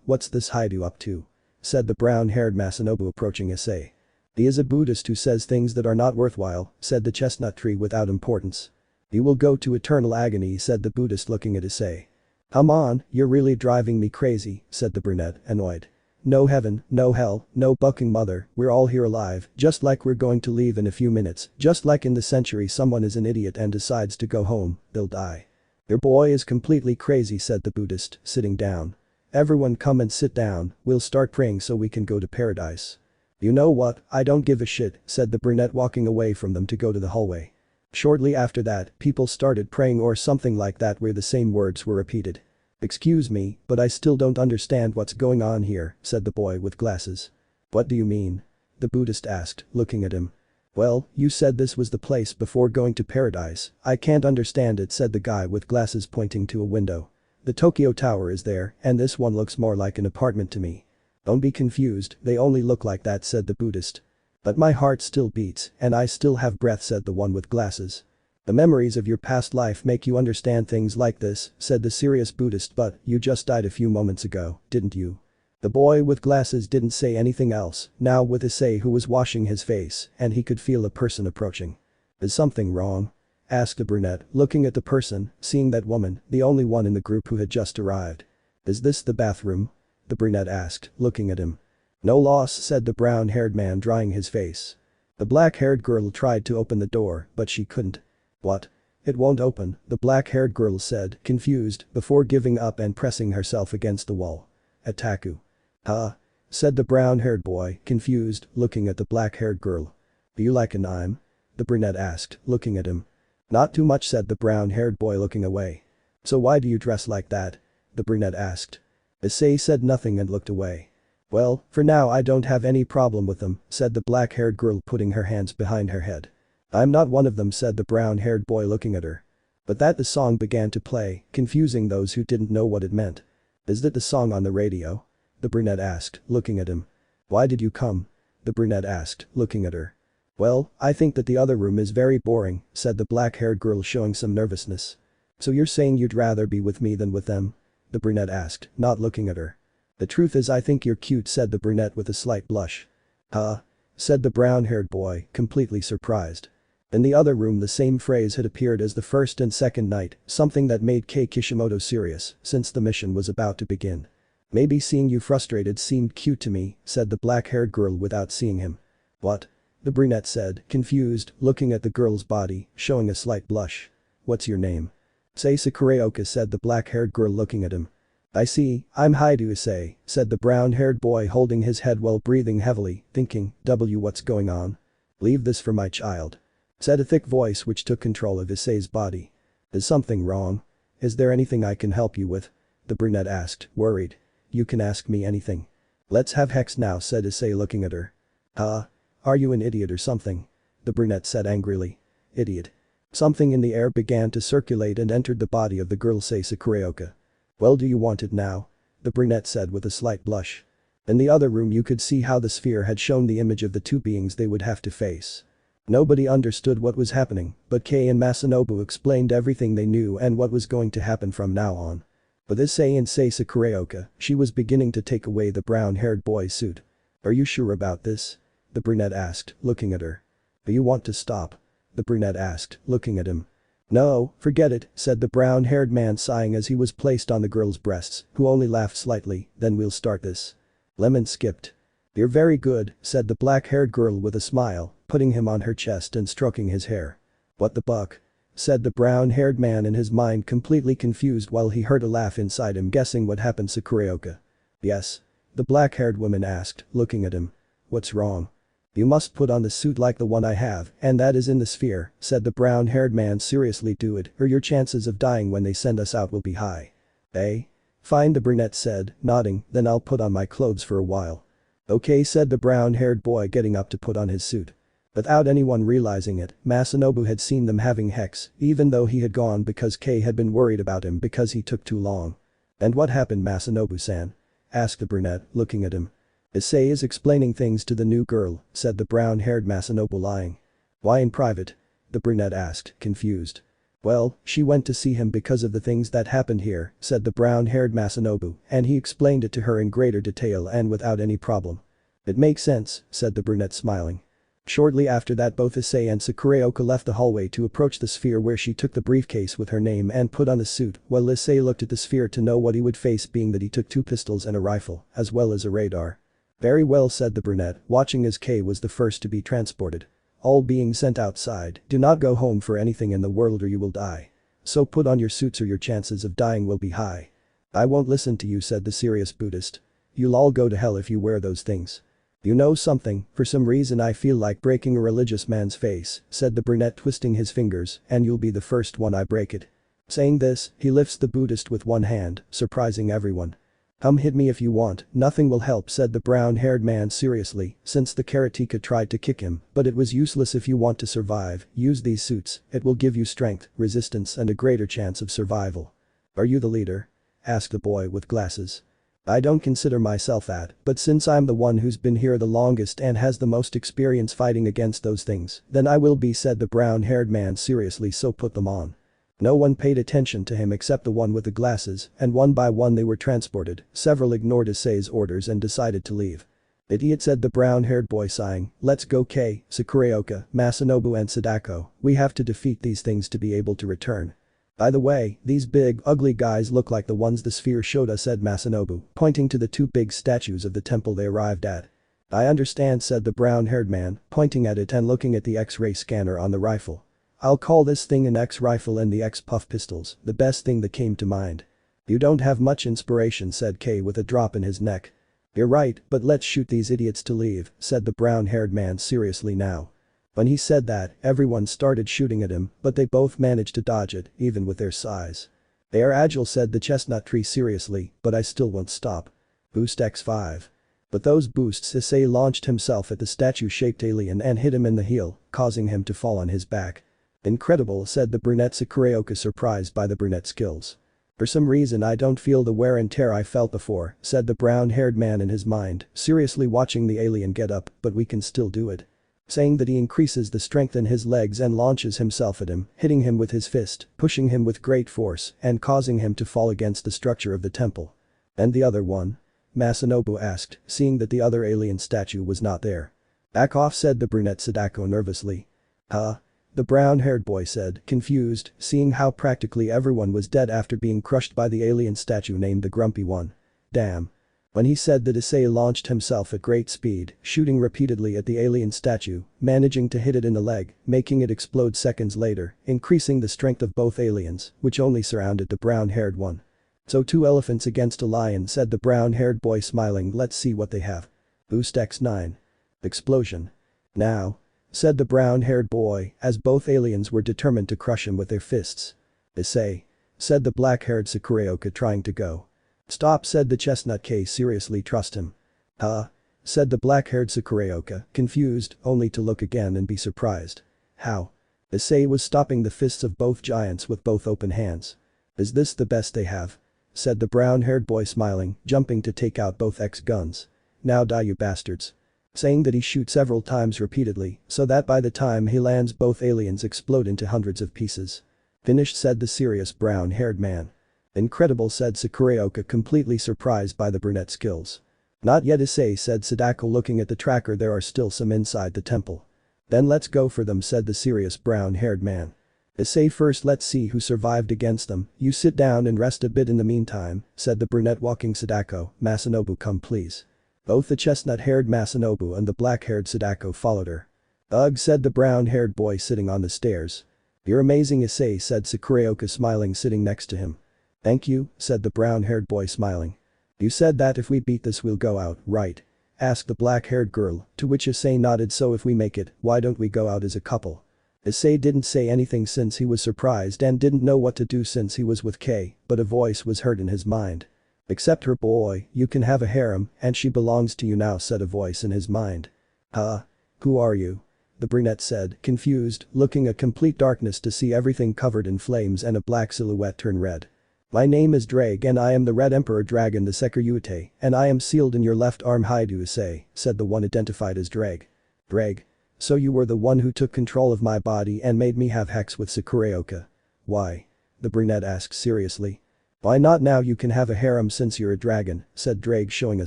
[SPEAKER 2] What's this Hyoudou up to? Said the brown-haired Masanobu approaching Issei. He is a Buddhist who says things that are not worthwhile, said the chestnut tree without importance. He will go to eternal agony, said the Buddhist looking at Issei. Come on, you're really driving me crazy, said the brunette, annoyed. No heaven, no hell, no bucking mother, we're all here alive, just like we're going to leave in a few minutes, just like in the century someone is an idiot and decides to go home, they'll die. Your boy is completely crazy, said the Buddhist, sitting down. Everyone come and sit down, we'll start praying so we can go to paradise. You know what, I don't give a shit, said the brunette walking away from them to go to the hallway. Shortly after that, people started praying or something like that where the same words were repeated. Excuse me, but I still don't understand what's going on here, said the boy with glasses. What do you mean? The Buddhist asked, looking at him. Well, you said this was the place before going to paradise, I can't understand it, said the guy with glasses pointing to a window. The Tokyo Tower is there, and this one looks more like an apartment to me. Don't be confused, they only look like that, said the Buddhist. But my heart still beats, and I still have breath, said the one with glasses. The memories of your past life make you understand things like this, said the serious Buddhist, but you just died a few moments ago, didn't you? The boy with glasses didn't say anything else, now with Issei who was washing his face, and he could feel a person approaching. Is something wrong? Asked the brunette, looking at the person, seeing that woman, the only one in the group who had just arrived. Is this the bathroom? The brunette asked, looking at him. No loss, said the brown-haired man, drying his face. The black-haired girl tried to open the door, but she couldn't. What? It won't open, the black-haired girl said, confused, before giving up and pressing herself against the wall. Attaku. Huh? Said the brown-haired boy, confused, looking at the black-haired girl. Do you like an I'm? The brunette asked, looking at him. Not too much, said the brown-haired boy, looking away. So why do you dress like that? The brunette asked. Issei said nothing and looked away. Well, for now I don't have any problem with them, said the black-haired girl, putting her hands behind her head. I'm not one of them, said the brown-haired boy, looking at her. But that the song began to play, confusing those who didn't know what it meant. Is that the song on the radio? The brunette asked, looking at him. Why did you come? The brunette asked, looking at her. Well, I think that the other room is very boring, said the black-haired girl, showing some nervousness. So you're saying you'd rather be with me than with them? The brunette asked, not looking at her. The truth is I think you're cute, said the brunette with a slight blush. Huh? Said the brown-haired boy, completely surprised. In the other room the same phrase had appeared as the first and second night, something that made Kei Kishimoto serious, since the mission was about to begin. Maybe seeing you frustrated seemed cute to me, said the black-haired girl without seeing him. What? The brunette said, confused, looking at the girl's body, showing a slight blush. What's your name? Say Sekiryuutei, said the black-haired girl, looking at him. I see, I'm Hyoudou Issei, said the brown-haired boy, holding his head while breathing heavily, thinking, what's going on? Leave this for my child. Said a thick voice which took control of Issei's body. Is something wrong? Is there anything I can help you with? The brunette asked, worried. You can ask me anything. Let's have Hex now, said Issei, looking at her. Huh? Are you an idiot or something? The brunette said angrily. Idiot. Something in the air began to circulate and entered the body of the girl, say Sekiryuutei. Well, do you want it now? The brunette said with a slight blush. In the other room you could see how the sphere had shown the image of the two beings they would have to face. Nobody understood what was happening, but Kei and Masanobu explained everything they knew and what was going to happen from now on. With Issei and say Sekiryuutei, she was beginning to take away the brown-haired boy's suit. Are you sure about this? The brunette asked, looking at her. Do you want to stop? The brunette asked, looking at him. No, forget it, said the brown-haired man, sighing as he was placed on the girl's breasts, who only laughed slightly. Then we'll start this. Lemon skipped. You're very good, said the black-haired girl with a smile, putting him on her chest and stroking his hair. What the buck? Said the brown-haired man, in his mind completely confused while he heard a laugh inside him, guessing what happened. Sekiryuutei. Yes? The black-haired woman asked, looking at him. What's wrong? You must put on the suit like the one I have, and that is in the sphere, said the brown-haired man seriously. Do it, or your chances of dying when they send us out will be high. Eh? Fine, the brunette said, nodding, then I'll put on my clothes for a while. Okay, said the brown-haired boy, getting up to put on his suit. Without anyone realizing it, Masanobu had seen them having Hex, even though he had gone because Kei had been worried about him because he took too long. And what happened, Masanobu-san? Asked the brunette, looking at him. Issei is explaining things to the new girl, said the brown-haired Masanobu, lying. Why in private? The brunette asked, confused. Well, she went to see him because of the things that happened here, said the brown-haired Masanobu, and he explained it to her in greater detail and without any problem. It makes sense, said the brunette, smiling. Shortly after that, both Issei and Sekiryuutei left the hallway to approach the sphere, where she took the briefcase with her name and put on the suit, while Issei looked at the sphere to know what he would face, being that he took 2 pistols and a rifle, as well as a radar. Very well, said the brunette, watching as Kei was the first to be transported. All being sent outside, do not go home for anything in the world or you will die. So put on your suits or your chances of dying will be high. I won't listen to you, said the serious Buddhist. You'll all go to hell if you wear those things. You know something, for some reason I feel like breaking a religious man's face, said the brunette, twisting his fingers, and you'll be the first one I break it. Saying this, he lifts the Buddhist with one hand, surprising everyone. Come hit me if you want, nothing will help, said the brown-haired man seriously, since the karateka tried to kick him, but it was useless. If you want to survive, use these suits, it will give you strength, resistance and a greater chance of survival. Are you the leader? Asked the boy with glasses. I don't consider myself that, but since I'm the one who's been here the longest and has the most experience fighting against those things, then I will be, said the brown-haired man seriously. So put them on. No one paid attention to him except the one with the glasses, and one by one they were transported. Several ignored Issei's orders and decided to leave. "Idiot," said the brown-haired boy sighing. "Let's go Kei, Sekiryuutei, Masanobu and Sadako. We have to defeat these things to be able to return. By the way, these big, ugly guys look like the ones the sphere showed us," said Masanobu, pointing to the two big statues of the temple they arrived at. "I understand," said the brown-haired man, pointing at it and looking at the X-ray scanner on the rifle. "I'll call this thing an X-rifle and the X-puff pistols, the best thing that came to mind." "You don't have much inspiration," said Kei with a drop in his neck. "You're right, but let's shoot these idiots to leave," said the brown-haired man seriously now. When he said that, everyone started shooting at him, but they both managed to dodge it, even with their size. "They are agile," said the chestnut tree seriously, "but I still won't stop. Boost X5. But those boosts. Issei launched himself at the statue-shaped alien and hit him in the heel, causing him to fall on his back. "Incredible," said the brunette Sekiryuutei, surprised by the brunette skills. "For some reason I don't feel the wear and tear I felt before," said the brown-haired man in his mind, seriously watching the alien get up, "but we can still do it." Saying that, he increases the strength in his legs and launches himself at him, hitting him with his fist, pushing him with great force, and causing him to fall against the structure of the temple. "And the other one?" Masanobu asked, seeing that the other alien statue was not there. "Back off," said the brunette Sadako nervously. "Huh?" The brown-haired boy said, confused, seeing how practically everyone was dead after being crushed by the alien statue named the Grumpy One. "Damn." When he said that, Issei launched himself at great speed, shooting repeatedly at the alien statue, managing to hit it in the leg, making it explode seconds later, increasing the strength of both aliens, which only surrounded the brown-haired one. "So 2 elephants against a lion," said the brown-haired boy smiling. "Let's see what they have." Boost X9. Explosion. "Now," said the brown-haired boy, as both aliens were determined to crush him with their fists. "Issei," said the black-haired Sekiryuutei, trying to go. "Stop," said the chestnut K seriously. "Trust him." "Huh?" said the black-haired Sekiryuutei, confused, only to look again and be surprised. "How?" Issei was stopping the fists of both giants with both open hands. "Is this the best they have?" said the brown-haired boy smiling, jumping to take out both X-guns. "Now die, you bastards." Saying that, he shoots several times repeatedly, so that by the time he lands both aliens explode into hundreds of pieces. "Finished," said the serious brown-haired man. "Incredible," said Sekiryuutei, completely surprised by the brunette skills. "Not yet, Issei," said Sadako, looking at the tracker. "There are still some inside the temple." "Then let's go for them," said the serious brown-haired man. "Issei first, let's see who survived against them. You sit down and rest a bit in the meantime," said the brunette walking Sadako. "Masanobu, come please." Both the chestnut-haired Masanobu and the black-haired Sadako followed her. "Ugh," said the brown-haired boy sitting on the stairs. "You're amazing, Issei," said Sekiryuutei, smiling, sitting next to him. "Thank you," said the brown-haired boy smiling. "You said that if we beat this we'll go out, right?" asked the black-haired girl, to which Issei nodded. "So if we make it, why don't we go out as a couple?" Issei didn't say anything since he was surprised and didn't know what to do since he was with Kei, but a voice was heard in his mind. "Accept her, boy, you can have a harem, and she belongs to you now," said a voice in his mind. "Huh? Who are you?" the brunette said, confused, looking at complete darkness to see everything covered in flames and a black silhouette turn red. "My name is Draig and I am the Red Emperor Dragon, the Sekiryuutei, and I am sealed in your left arm, Hyoudou Issei," said the one identified as Draig. "Draig? So you were the one who took control of my body and made me have hex with Sekiryuutei?" "Why?" the brunette asked seriously. "Why not? Now you can have a harem since you're a dragon," said Draig, showing a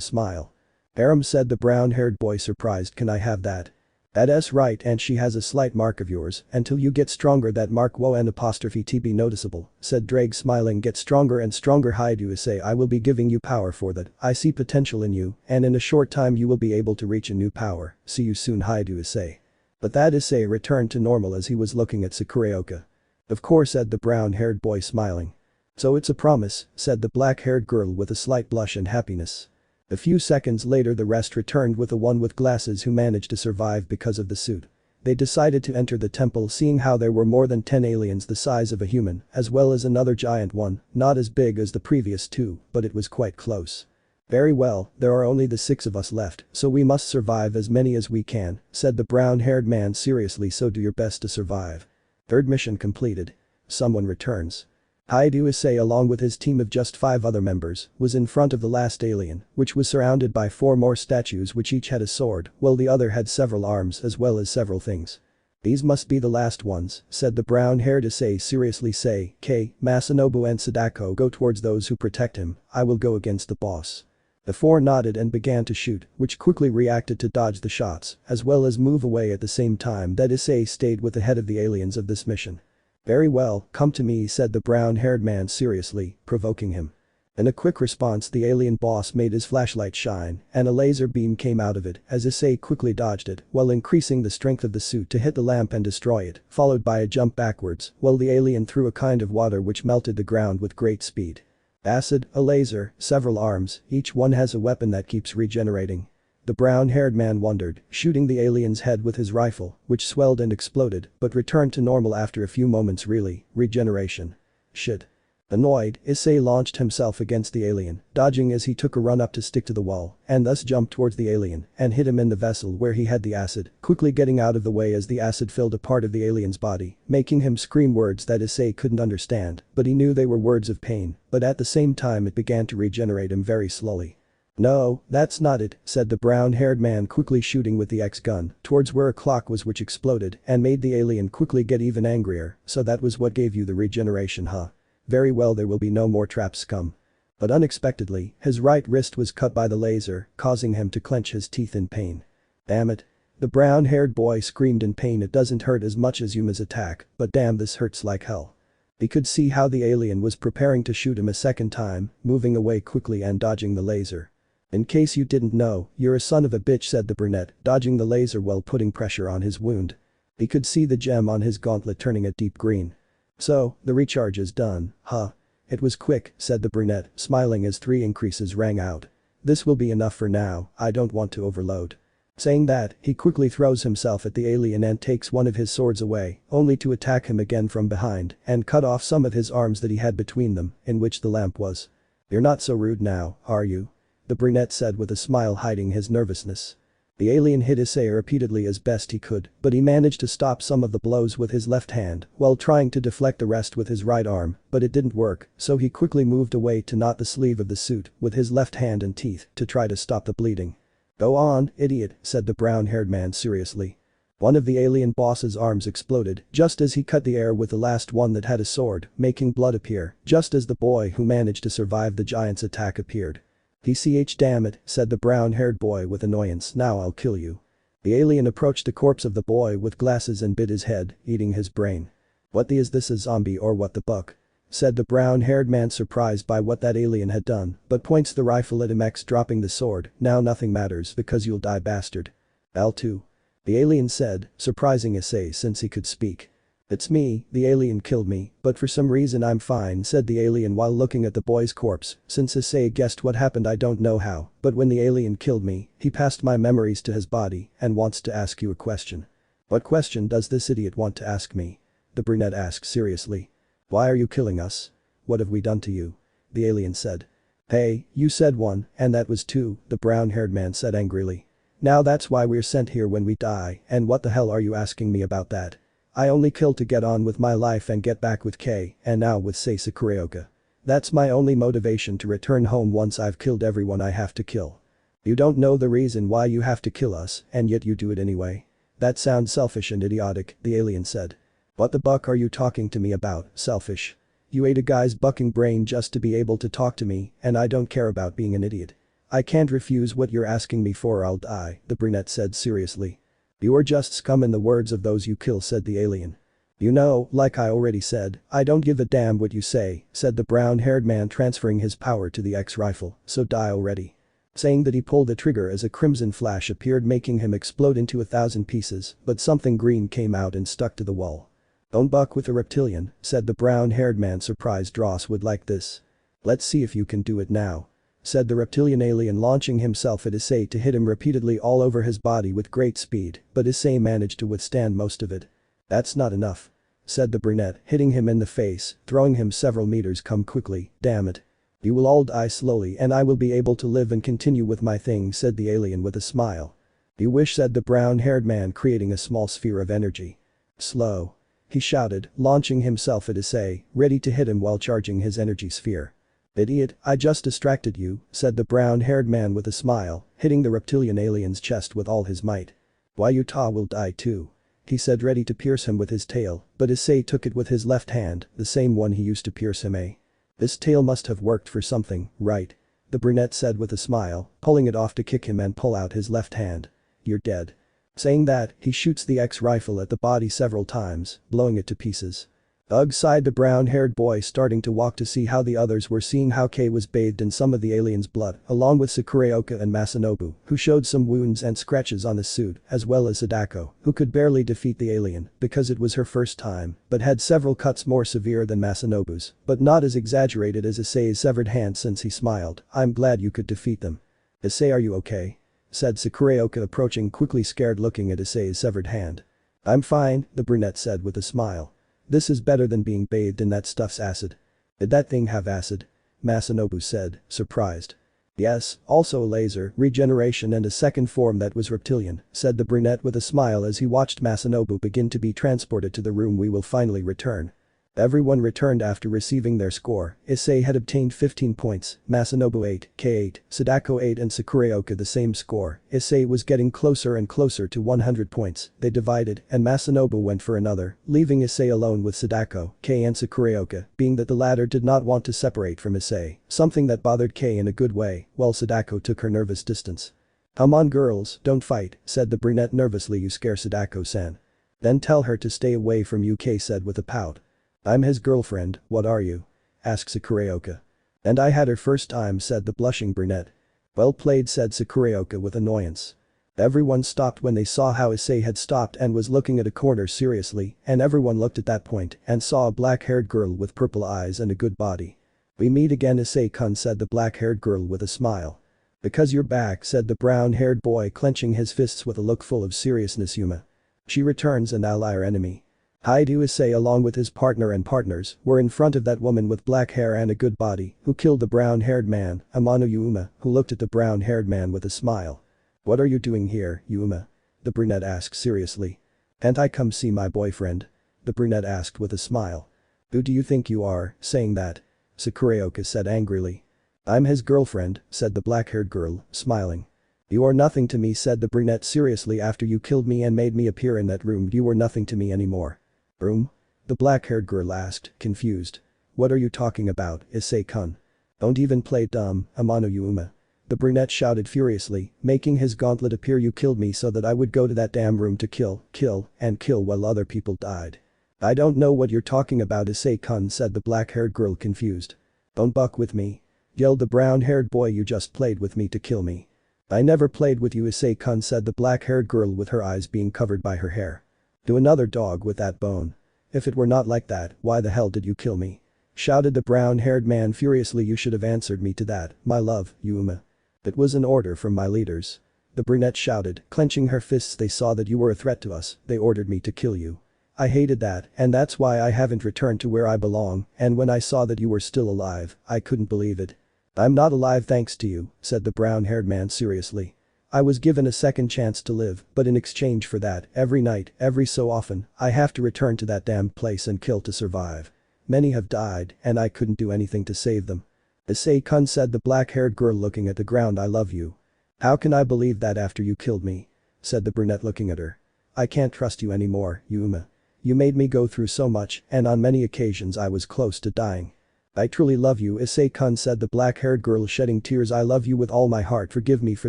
[SPEAKER 2] smile. "Harem?" said the brown-haired boy, surprised. "Can I have that?" "That's right, and she has a slight mark of yours. Until you get stronger that mark won't be noticeable," said Draig, smiling. "Get stronger and stronger, Hyoudou Issei. I will be giving you power for that. I see potential in you, and in a short time you will be able to reach a new power. See you soon, Hyoudou Issei." But that Issei returned to normal as he was looking at Sekiryuutei. "Of course," said the brown-haired boy, smiling. "So it's a promise," said the black-haired girl with a slight blush and happiness. A few seconds later the rest returned with the one with glasses who managed to survive because of the suit. They decided to enter the temple, seeing how there were more than 10 aliens the size of a human, as well as another giant one, not as big as the previous 2, but it was quite close. "Very well, there are only the 6 of us left, so we must survive as many as we can," said the brown-haired man seriously. "So do your best to survive." Third mission completed. Someone returns. Hyoudou Issei, along with his team of just 5 other members, was in front of the last alien, which was surrounded by 4 more statues which each had a sword, while the other had several arms as well as several things. These must be the last ones, said the brown-haired Issei seriously. Say, K, Masanobu and Sadako go towards those who protect him, I will go against the boss. The four nodded and began to shoot, which quickly reacted to dodge the shots, as well as move away at the same time that Issei stayed with the head of the aliens of this mission. Very well, come to me, said the brown-haired man seriously, provoking him. In a quick response, the alien boss made his flashlight shine, and a laser beam came out of it as Issei quickly dodged it while increasing the strength of the suit to hit the lamp and destroy it, followed by a jump backwards while the alien threw a kind of water which melted the ground with great speed. Acid, a laser, several arms, each one has a weapon that keeps regenerating. The brown-haired man wondered, shooting the alien's head with his rifle, which swelled and exploded, but returned to normal after a few moments. Really, regeneration. Shit. Annoyed, Issei launched himself against the alien, dodging as he took a run up to stick to the wall, and thus jumped towards the alien and hit him in the vessel where he had the acid, quickly getting out of the way as the acid filled a part of the alien's body, making him scream words that Issei couldn't understand, but he knew they were words of pain, but at the same time it began to regenerate him very slowly. No, that's not it, said the brown-haired man quickly shooting with the X-gun towards where a clock was which exploded and made the alien quickly get even angrier. So that was what gave you the regeneration, huh? Very well, there will be no more traps, scum. But unexpectedly, his right wrist was cut by the laser, causing him to clench his teeth in pain. Damn it. The brown-haired boy screamed in pain. It doesn't hurt as much as Yuma's attack, but damn, this hurts like hell. He could see how the alien was preparing to shoot him a second time, moving away quickly and dodging the laser. In case you didn't know, you're a son of a bitch, said the brunette, dodging the laser while putting pressure on his wound. He could see the gem on his gauntlet turning a deep green. So, the recharge is done, huh? It was quick, said the brunette, smiling as 3 increases rang out. This will be enough for now, I don't want to overload. Saying that, he quickly throws himself at the alien and takes one of his swords away, only to attack him again from behind and cut off some of his arms that he had between them, in which the lamp was. You're not so rude now, are you? The brunette said with a smile hiding his nervousness. The alien hit Issei repeatedly as best he could, but he managed to stop some of the blows with his left hand while trying to deflect the rest with his right arm, but it didn't work, so he quickly moved away to knot the sleeve of the suit with his left hand and teeth to try to stop the bleeding. Go on, idiot, said the brown-haired man seriously. One of the alien boss's arms exploded just as he cut the air with the last one that had a sword, making blood appear, just as the boy who managed to survive the giant's attack appeared. PCH, damn it, said the brown-haired boy with annoyance, now I'll kill you. The alien approached the corpse of the boy with glasses and bit his head, eating his brain. What the is this, a zombie or what the buck? Said the brown-haired man, surprised by what that alien had done, but points the rifle at him. X, dropping the sword, now nothing matters because you'll die, bastard. L2. The alien said, surprising Issei since he could speak. It's me, the alien killed me, but for some reason I'm fine, said the alien while looking at the boy's corpse. Since Issei guessed what happened, I don't know how, but when the alien killed me, he passed my memories to his body and wants to ask you a question. What question does this idiot want to ask me? The brunette asked seriously. Why are you killing us? What have we done to you? The alien said. Hey, you said one, and that was two, the brown-haired man said angrily. Now that's why we're sent here when we die, and what the hell are you asking me about that? I only killed to get on with my life and get back with K, and now with Sekiryuutei. That's my only motivation to return home once I've killed everyone I have to kill. You don't know the reason why you have to kill us, and yet you do it anyway. That sounds selfish and idiotic, the alien said. What the buck are you talking to me about, selfish? You ate a guy's bucking brain just to be able to talk to me, and I don't care about being an idiot. I can't refuse what you're asking me for, I'll die, the brunette said seriously. You're just scum in the words of those you kill, said the alien. You know, like I already said, I don't give a damn what you say, said the brown-haired man, transferring his power to the X-rifle, so die already. Saying that, he pulled the trigger as a crimson flash appeared, making him explode into 1,000 pieces, but something green came out and stuck to the wall. Don't buck with a reptilian, said the brown-haired man, surprised Dross would like this. Let's see if you can do it now, said the reptilian alien, launching himself at Issei to hit him repeatedly all over his body with great speed, but Issei managed to withstand most of it. That's not enough, said the brunette, hitting him in the face, throwing him several meters. Come quickly, damn it. You will all die slowly and I will be able to live and continue with my thing, said the alien with a smile. You wish, said the brown-haired man, creating a small sphere of energy. Slow, he shouted, launching himself at Issei, ready to hit him while charging his energy sphere. Idiot, I just distracted you, said the brown-haired man with a smile, hitting the reptilian alien's chest with all his might. Why, Utah will die too. he said, ready to pierce him with his tail, but Issei took it with his left hand, the same one he used to pierce him. This tail must have worked for something, right? The brunette said with a smile, pulling it off to kick him and pull out his left hand. You're dead. Saying that, he shoots the X-rifle at the body several times, blowing it to pieces. Ugh, sighed the brown-haired boy, starting to walk to see how the others were, seeing how Kei was bathed in some of the alien's blood, along with Sakureoka and Masanobu, who showed some wounds and scratches on his suit, as well as Sadako, who could barely defeat the alien because it was her first time, but had several cuts more severe than Masanobu's, but not as exaggerated as Issei's severed hand. Since he smiled, I'm glad you could defeat them. Issei, are you okay? Said Sakureoka, approaching quickly, scared, looking at Issei's severed hand. I'm fine, the brunette said with a smile. This is better than being bathed in that stuff's acid. Did that thing have acid? Masanobu said, surprised. Yes, also a laser, regeneration and a second form that was reptilian, said the brunette with a smile as he watched Masanobu begin to be transported to the room we will finally return. Everyone returned after receiving their score. Issei had obtained 15 points, Masanobu 8, Kei 8, Sadako 8 and Sakureoka the same score. Issei was getting closer and closer to 100 points. They divided and Masanobu went for another, leaving Issei alone with Sadako, Kei and Sakureoka, being that the latter did not want to separate from Issei, something that bothered Kei in a good way, while Sadako took her nervous distance. Come on girls, don't fight, said the brunette nervously, you scare Sadako-san. Then tell her to stay away from you, Kei said with a pout. I'm his girlfriend, what are you? Asked Sakureoka. And I had her first time, said the blushing brunette. Well played, said Sakureoka with annoyance. Everyone stopped when they saw how Issei had stopped and was looking at a corner seriously, and everyone looked at that point and saw a black-haired girl with purple eyes and a good body. We meet again, Issei-kun, said the black-haired girl with a smile. Because you're back, said the brown-haired boy, clenching his fists with a look full of seriousness. Yuma. She returns and ally our enemy. Hyoudou Issei along with his partner and partners were in front of that woman with black hair and a good body who killed the brown-haired man, Amano Yuma, who looked at the brown-haired man with a smile. What are you doing here, Yuma? The brunette asked seriously. Can't I come see my boyfriend? The brunette asked with a smile. Who do you think you are, saying that? Sakureoka said angrily. I'm his girlfriend, said the black-haired girl, smiling. You are nothing to me, said the brunette seriously. After you killed me and made me appear in that room, you were nothing to me anymore. Room? The black-haired girl asked, confused. What are you talking about, Issei-kun? Don't even play dumb, Amano Yuma. The brunette shouted furiously, making his gauntlet appear. You killed me so that I would go to that damn room to kill while other people died. I don't know what you're talking about, Issei-kun, said the black-haired girl, confused. Don't buck with me. Yelled the brown-haired boy, you just played with me to kill me. I never played with you, Issei-kun, said the black-haired girl with her eyes being covered by her hair. To another dog with that bone. If it were not like that, why the hell did you kill me? Shouted the brown-haired man furiously. You should have answered me to that, my love, Yuma. It was an order from my leaders. The brunette shouted, clenching her fists. They saw that you were a threat to us, they ordered me to kill you. I hated that, and that's why I haven't returned to where I belong, and when I saw that you were still alive, I couldn't believe it. I'm not alive thanks to you, said the brown-haired man seriously. I was given a second chance to live, but in exchange for that, every night, every so often, I have to return to that damned place and kill to survive. Many have died, and I couldn't do anything to save them. Issei-kun, said the black-haired girl, looking at the ground. I love you. How can I believe that after you killed me? Said the brunette, looking at her. I can't trust you anymore, Yuma. You made me go through so much, and on many occasions I was close to dying. I truly love you, Issei-kun, said the black-haired girl, shedding tears. I love you with all my heart. Forgive me for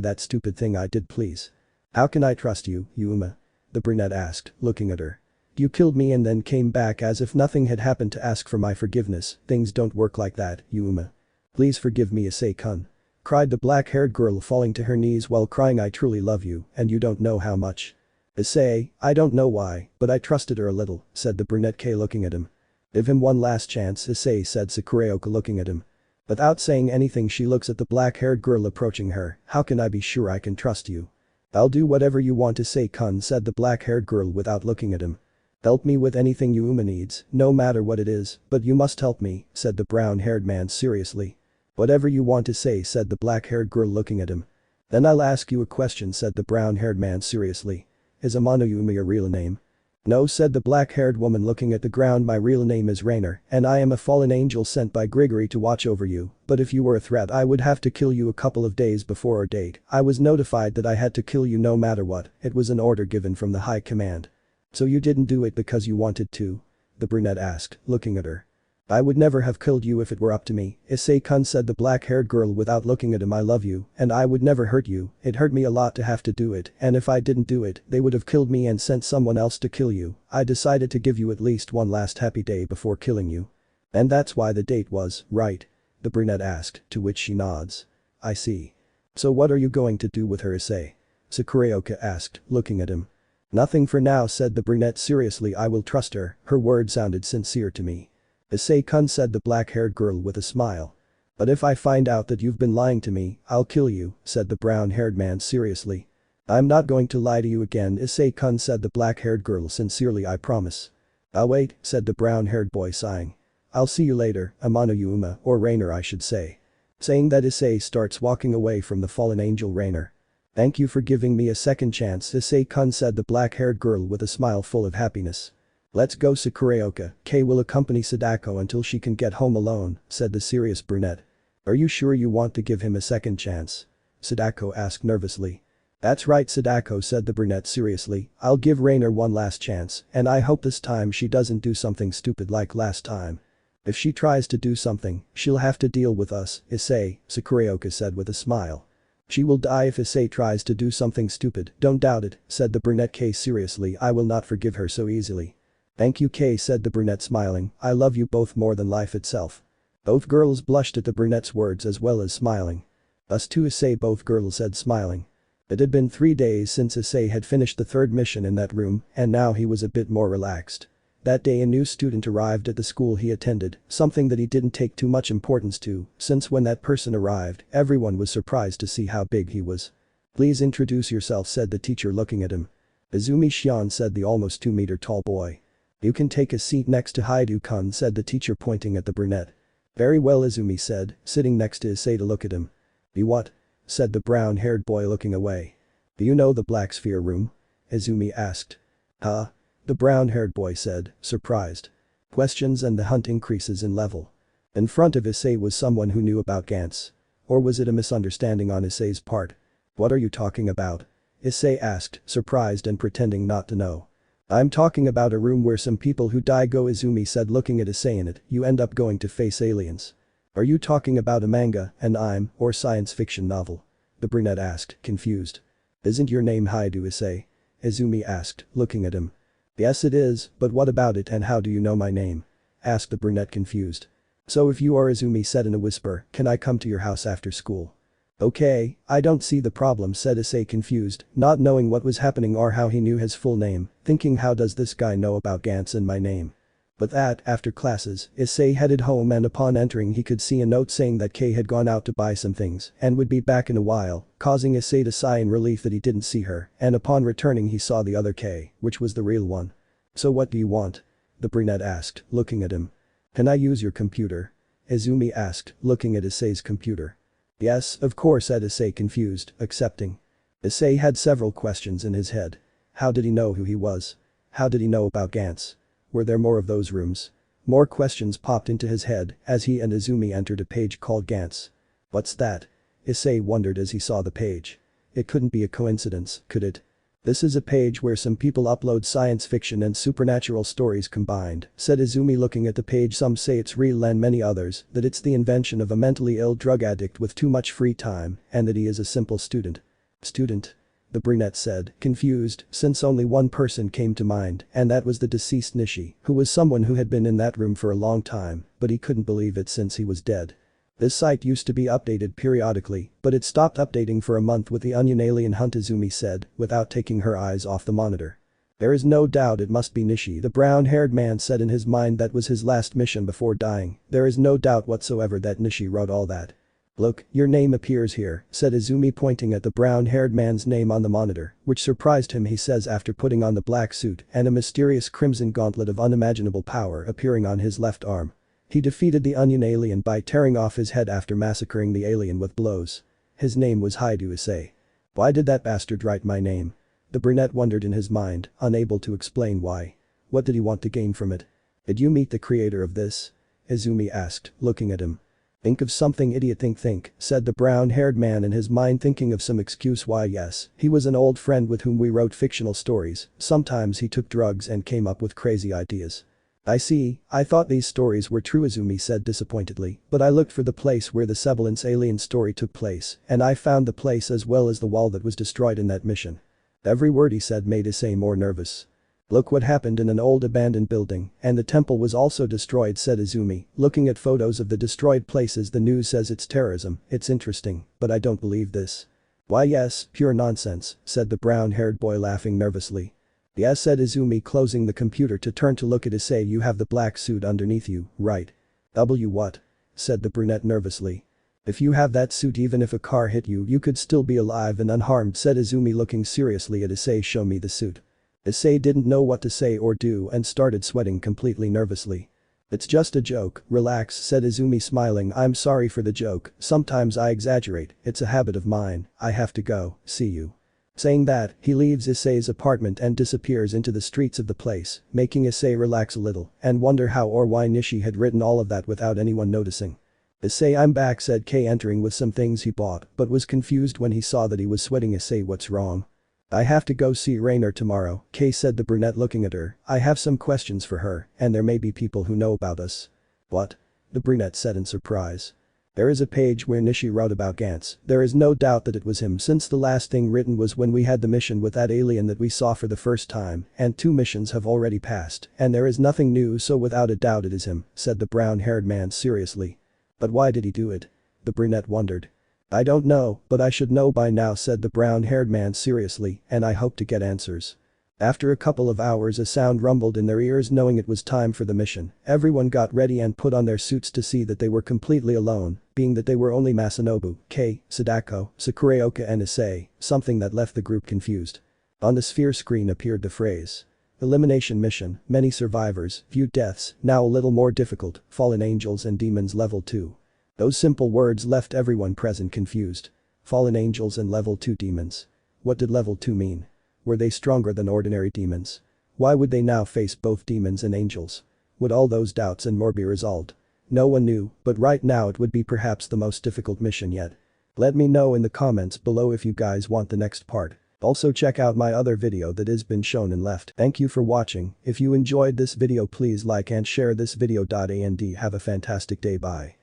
[SPEAKER 2] that stupid thing I did, please. How can I trust you, Yuma? The brunette asked, looking at her. You killed me and then came back as if nothing had happened to ask for my forgiveness. Things don't work like that, Yuma. Please forgive me, Issei-kun. Cried the black-haired girl, falling to her knees while crying. I truly love you, and you don't know how much. Issei, I don't know why, but I trusted her a little, said the brunette, Kei, looking at him. Give him one last chance, Issei, said Sakureoka, looking at him. Without saying anything, she looks at the black-haired girl approaching her. How can I be sure I can trust you? I'll do whatever you want, Issei-kun, said the black-haired girl without looking at him. Help me with anything Yuma needs, no matter what it is, but you must help me, said the brown-haired man seriously. Whatever you want to say, said the black-haired girl, looking at him. Then I'll ask you a question, said the brown-haired man seriously. Is Amano Yuma your real name? No, said the black-haired woman, looking at the ground. My real name is Rainer, and I am a fallen angel sent by Gregory to watch over you, but if you were a threat I would have to kill you a couple of days before our date. I was notified that I had to kill you no matter what. It was an order given from the High Command. So you didn't do it because you wanted to? The brunette asked, looking at her. I would never have killed you if it were up to me, Issei-kun said the black-haired girl without looking at him. I love you, and I would never hurt you. It hurt me a lot to have to do it, and if I didn't do it, they would have killed me and sent someone else to kill you. I decided to give you at least one last happy day before killing you. And that's why the date was, right? The brunette asked, to which she nods. I see. So what are you going to do with her, Issei? Sekiryuutei asked, looking at him. Nothing for now, said the brunette seriously. I will trust her, her words sounded sincere to me. Issei-kun said the black-haired girl with a smile. But if I find out that you've been lying to me, I'll kill you, said the brown-haired man seriously. I'm not going to lie to you again, Issei-kun said the black-haired girl sincerely. I promise. I'll wait, said the brown-haired boy sighing. I'll see you later, Amano Yuma, or Rainer I should say. Saying that, Issei starts walking away from the fallen angel Rainer. Thank you for giving me a second chance, Issei-kun said the black-haired girl with a smile full of happiness. Let's go, Sekiryuutei. Kei will accompany Sadako until she can get home alone, said the serious brunette. Are you sure you want to give him a second chance? Sadako asked nervously. That's right, Sadako, said the brunette seriously. I'll give Rainer one last chance, and I hope this time she doesn't do something stupid like last time. If she tries to do something, she'll have to deal with us, Issei, Sekiryuutei said with a smile. She will die if Issei tries to do something stupid, don't doubt it, said the brunette Kei seriously. I will not forgive her so easily. Thank you, Kei, said the brunette smiling. I love you both more than life itself. Both girls blushed at the brunette's words as well as smiling. Us too, Issei, both girls said smiling. It had been 3 days since Issei had finished the third mission in that room, and now he was a bit more relaxed. That day a new student arrived at the school he attended, something that he didn't take too much importance to, since when that person arrived, everyone was surprised to see how big he was. Please introduce yourself, said the teacher looking at him. Izumi Shion, said the almost 2-meter tall boy. You can take a seat next to Hyoudou-kun, said the teacher pointing at the brunette. Very well, Izumi said, sitting next to Issei to look at him. You what? Said the brown-haired boy looking away. Do you know the Black Sphere room? Izumi asked. Huh? The brown-haired boy said, surprised. Questions and the hunt increases in level. In front of Issei was someone who knew about GANTZ. Or was it a misunderstanding on Issei's part? What are you talking about? Issei asked, surprised and pretending not to know. I'm talking about a room where some people who die go, Izumi said looking at Issei. In it, you end up going to face aliens. Are you talking about a manga, an anime, or science fiction novel? The brunette asked, confused. Isn't your name Hyoudou Issei? Izumi asked, looking at him. Yes it is, but what about it and how do you know my name? Asked the brunette confused. So if you are, Izumi said in a whisper, can I come to your house after school? Okay, I don't see the problem, said Issei confused, not knowing what was happening or how he knew his full name, thinking how does this guy know about GANTZ and my name? But that, after classes, Issei headed home and upon entering he could see a note saying that Kei had gone out to buy some things and would be back in a while, causing Issei to sigh in relief that he didn't see her, and upon returning he saw the other Kei, which was the real one. So what do you want? The brunette asked, looking at him. Can I use your computer? Izumi asked, looking at Issei's computer. Yes, of course, said Issei confused, accepting. Issei had several questions in his head. How did he know who he was? How did he know about GANTZ? Were there more of those rooms? More questions popped into his head as he and Izumi entered a page called GANTZ. What's that? Issei wondered as he saw the page. It couldn't be a coincidence, could it? This is a page where some people upload science fiction and supernatural stories combined, said Izumi looking at the page. Some say it's real and many others that it's the invention of a mentally ill drug addict with too much free time and that he is a simple student. Student? The brunette said, confused, since only one person came to mind and that was the deceased Nishi, who was someone who had been in that room for a long time, but he couldn't believe it since he was dead. This site used to be updated periodically, but it stopped updating for a month with the onion alien hunt, Izumi said, without taking her eyes off the monitor. There is no doubt it must be Nishi, the brown-haired man said in his mind. That was his last mission before dying. There is no doubt whatsoever that Nishi wrote all that. Look, your name appears here, said Izumi pointing at the brown-haired man's name on the monitor, which surprised him. He says after putting on the black suit and a mysterious crimson gauntlet of unimaginable power appearing on his left arm. He defeated the onion alien by tearing off his head after massacring the alien with blows. His name was Hyoudou Issei. Why did that bastard write my name? The brunette wondered in his mind, unable to explain why. What did he want to gain from it? Did you meet the creator of this? Izumi asked, looking at him. Think of something idiot, think, said the brown-haired man in his mind, thinking of some excuse. Why yes, he was an old friend with whom we wrote fictional stories, sometimes he took drugs and came up with crazy ideas. I see, I thought these stories were true, Izumi said disappointedly, but I looked for the place where the Sibilance alien story took place, and I found the place as well as the wall that was destroyed in that mission. Every word he said made Issei more nervous. Look what happened in an old abandoned building, and the temple was also destroyed, said Izumi, looking at photos of the destroyed places. The news says it's terrorism, it's interesting, but I don't believe this. Why yes, pure nonsense, said the brown-haired boy laughing nervously. Yes, said Izumi, closing the computer to turn to look at Issei. You have the black suit underneath you, right? What? Said the brunette nervously. If you have that suit, even if a car hit you, you could still be alive and unharmed, said Izumi, looking seriously at Issei. Show me the suit. Issei didn't know what to say or do and started sweating completely nervously. It's just a joke, relax, said Izumi, smiling. I'm sorry for the joke, sometimes I exaggerate, it's a habit of mine, I have to go, see you. Saying that, he leaves Issei's apartment and disappears into the streets of the place, making Issei relax a little and wonder how or why Nishi had written all of that without anyone noticing. Issei, I'm back, said Kei, entering with some things he bought but was confused when he saw that he was sweating. Issei, what's wrong? I have to go see Rainer tomorrow, Kei said, the brunette looking at her. I have some questions for her, and there may be people who know about us. What? The brunette said in surprise. There is a page where Nishi wrote about GANTZ. There is no doubt that it was him, since the last thing written was when we had the mission with that alien that we saw for the first time, and 2 missions have already passed, and there is nothing new, so without a doubt it is him, said the brown-haired man seriously. But why did he do it? The brunette wondered. I don't know, but I should know by now, said the brown-haired man seriously, and I hope to get answers. After a couple of hours, a sound rumbled in their ears. Knowing it was time for the mission, everyone got ready and put on their suits to see that they were completely alone, being that they were only Masanobu, Kei, Sadako, Sakureoka and Issei, something that left the group confused. On the sphere screen appeared the phrase. Elimination mission, many survivors, few deaths, now a little more difficult, fallen angels and demons level 2. Those simple words left everyone present confused. Fallen angels and level 2 demons. What did level 2 mean? Were they stronger than ordinary demons? Why would they now face both demons and angels? Would all those doubts and more be resolved? No one knew, but right now it would be perhaps the most difficult mission yet. Let me know in the comments below if you guys want the next part. Also check out my other video that has been shown and left. Thank you for watching. If you enjoyed this video, please like and share this video. And have a fantastic day. Bye.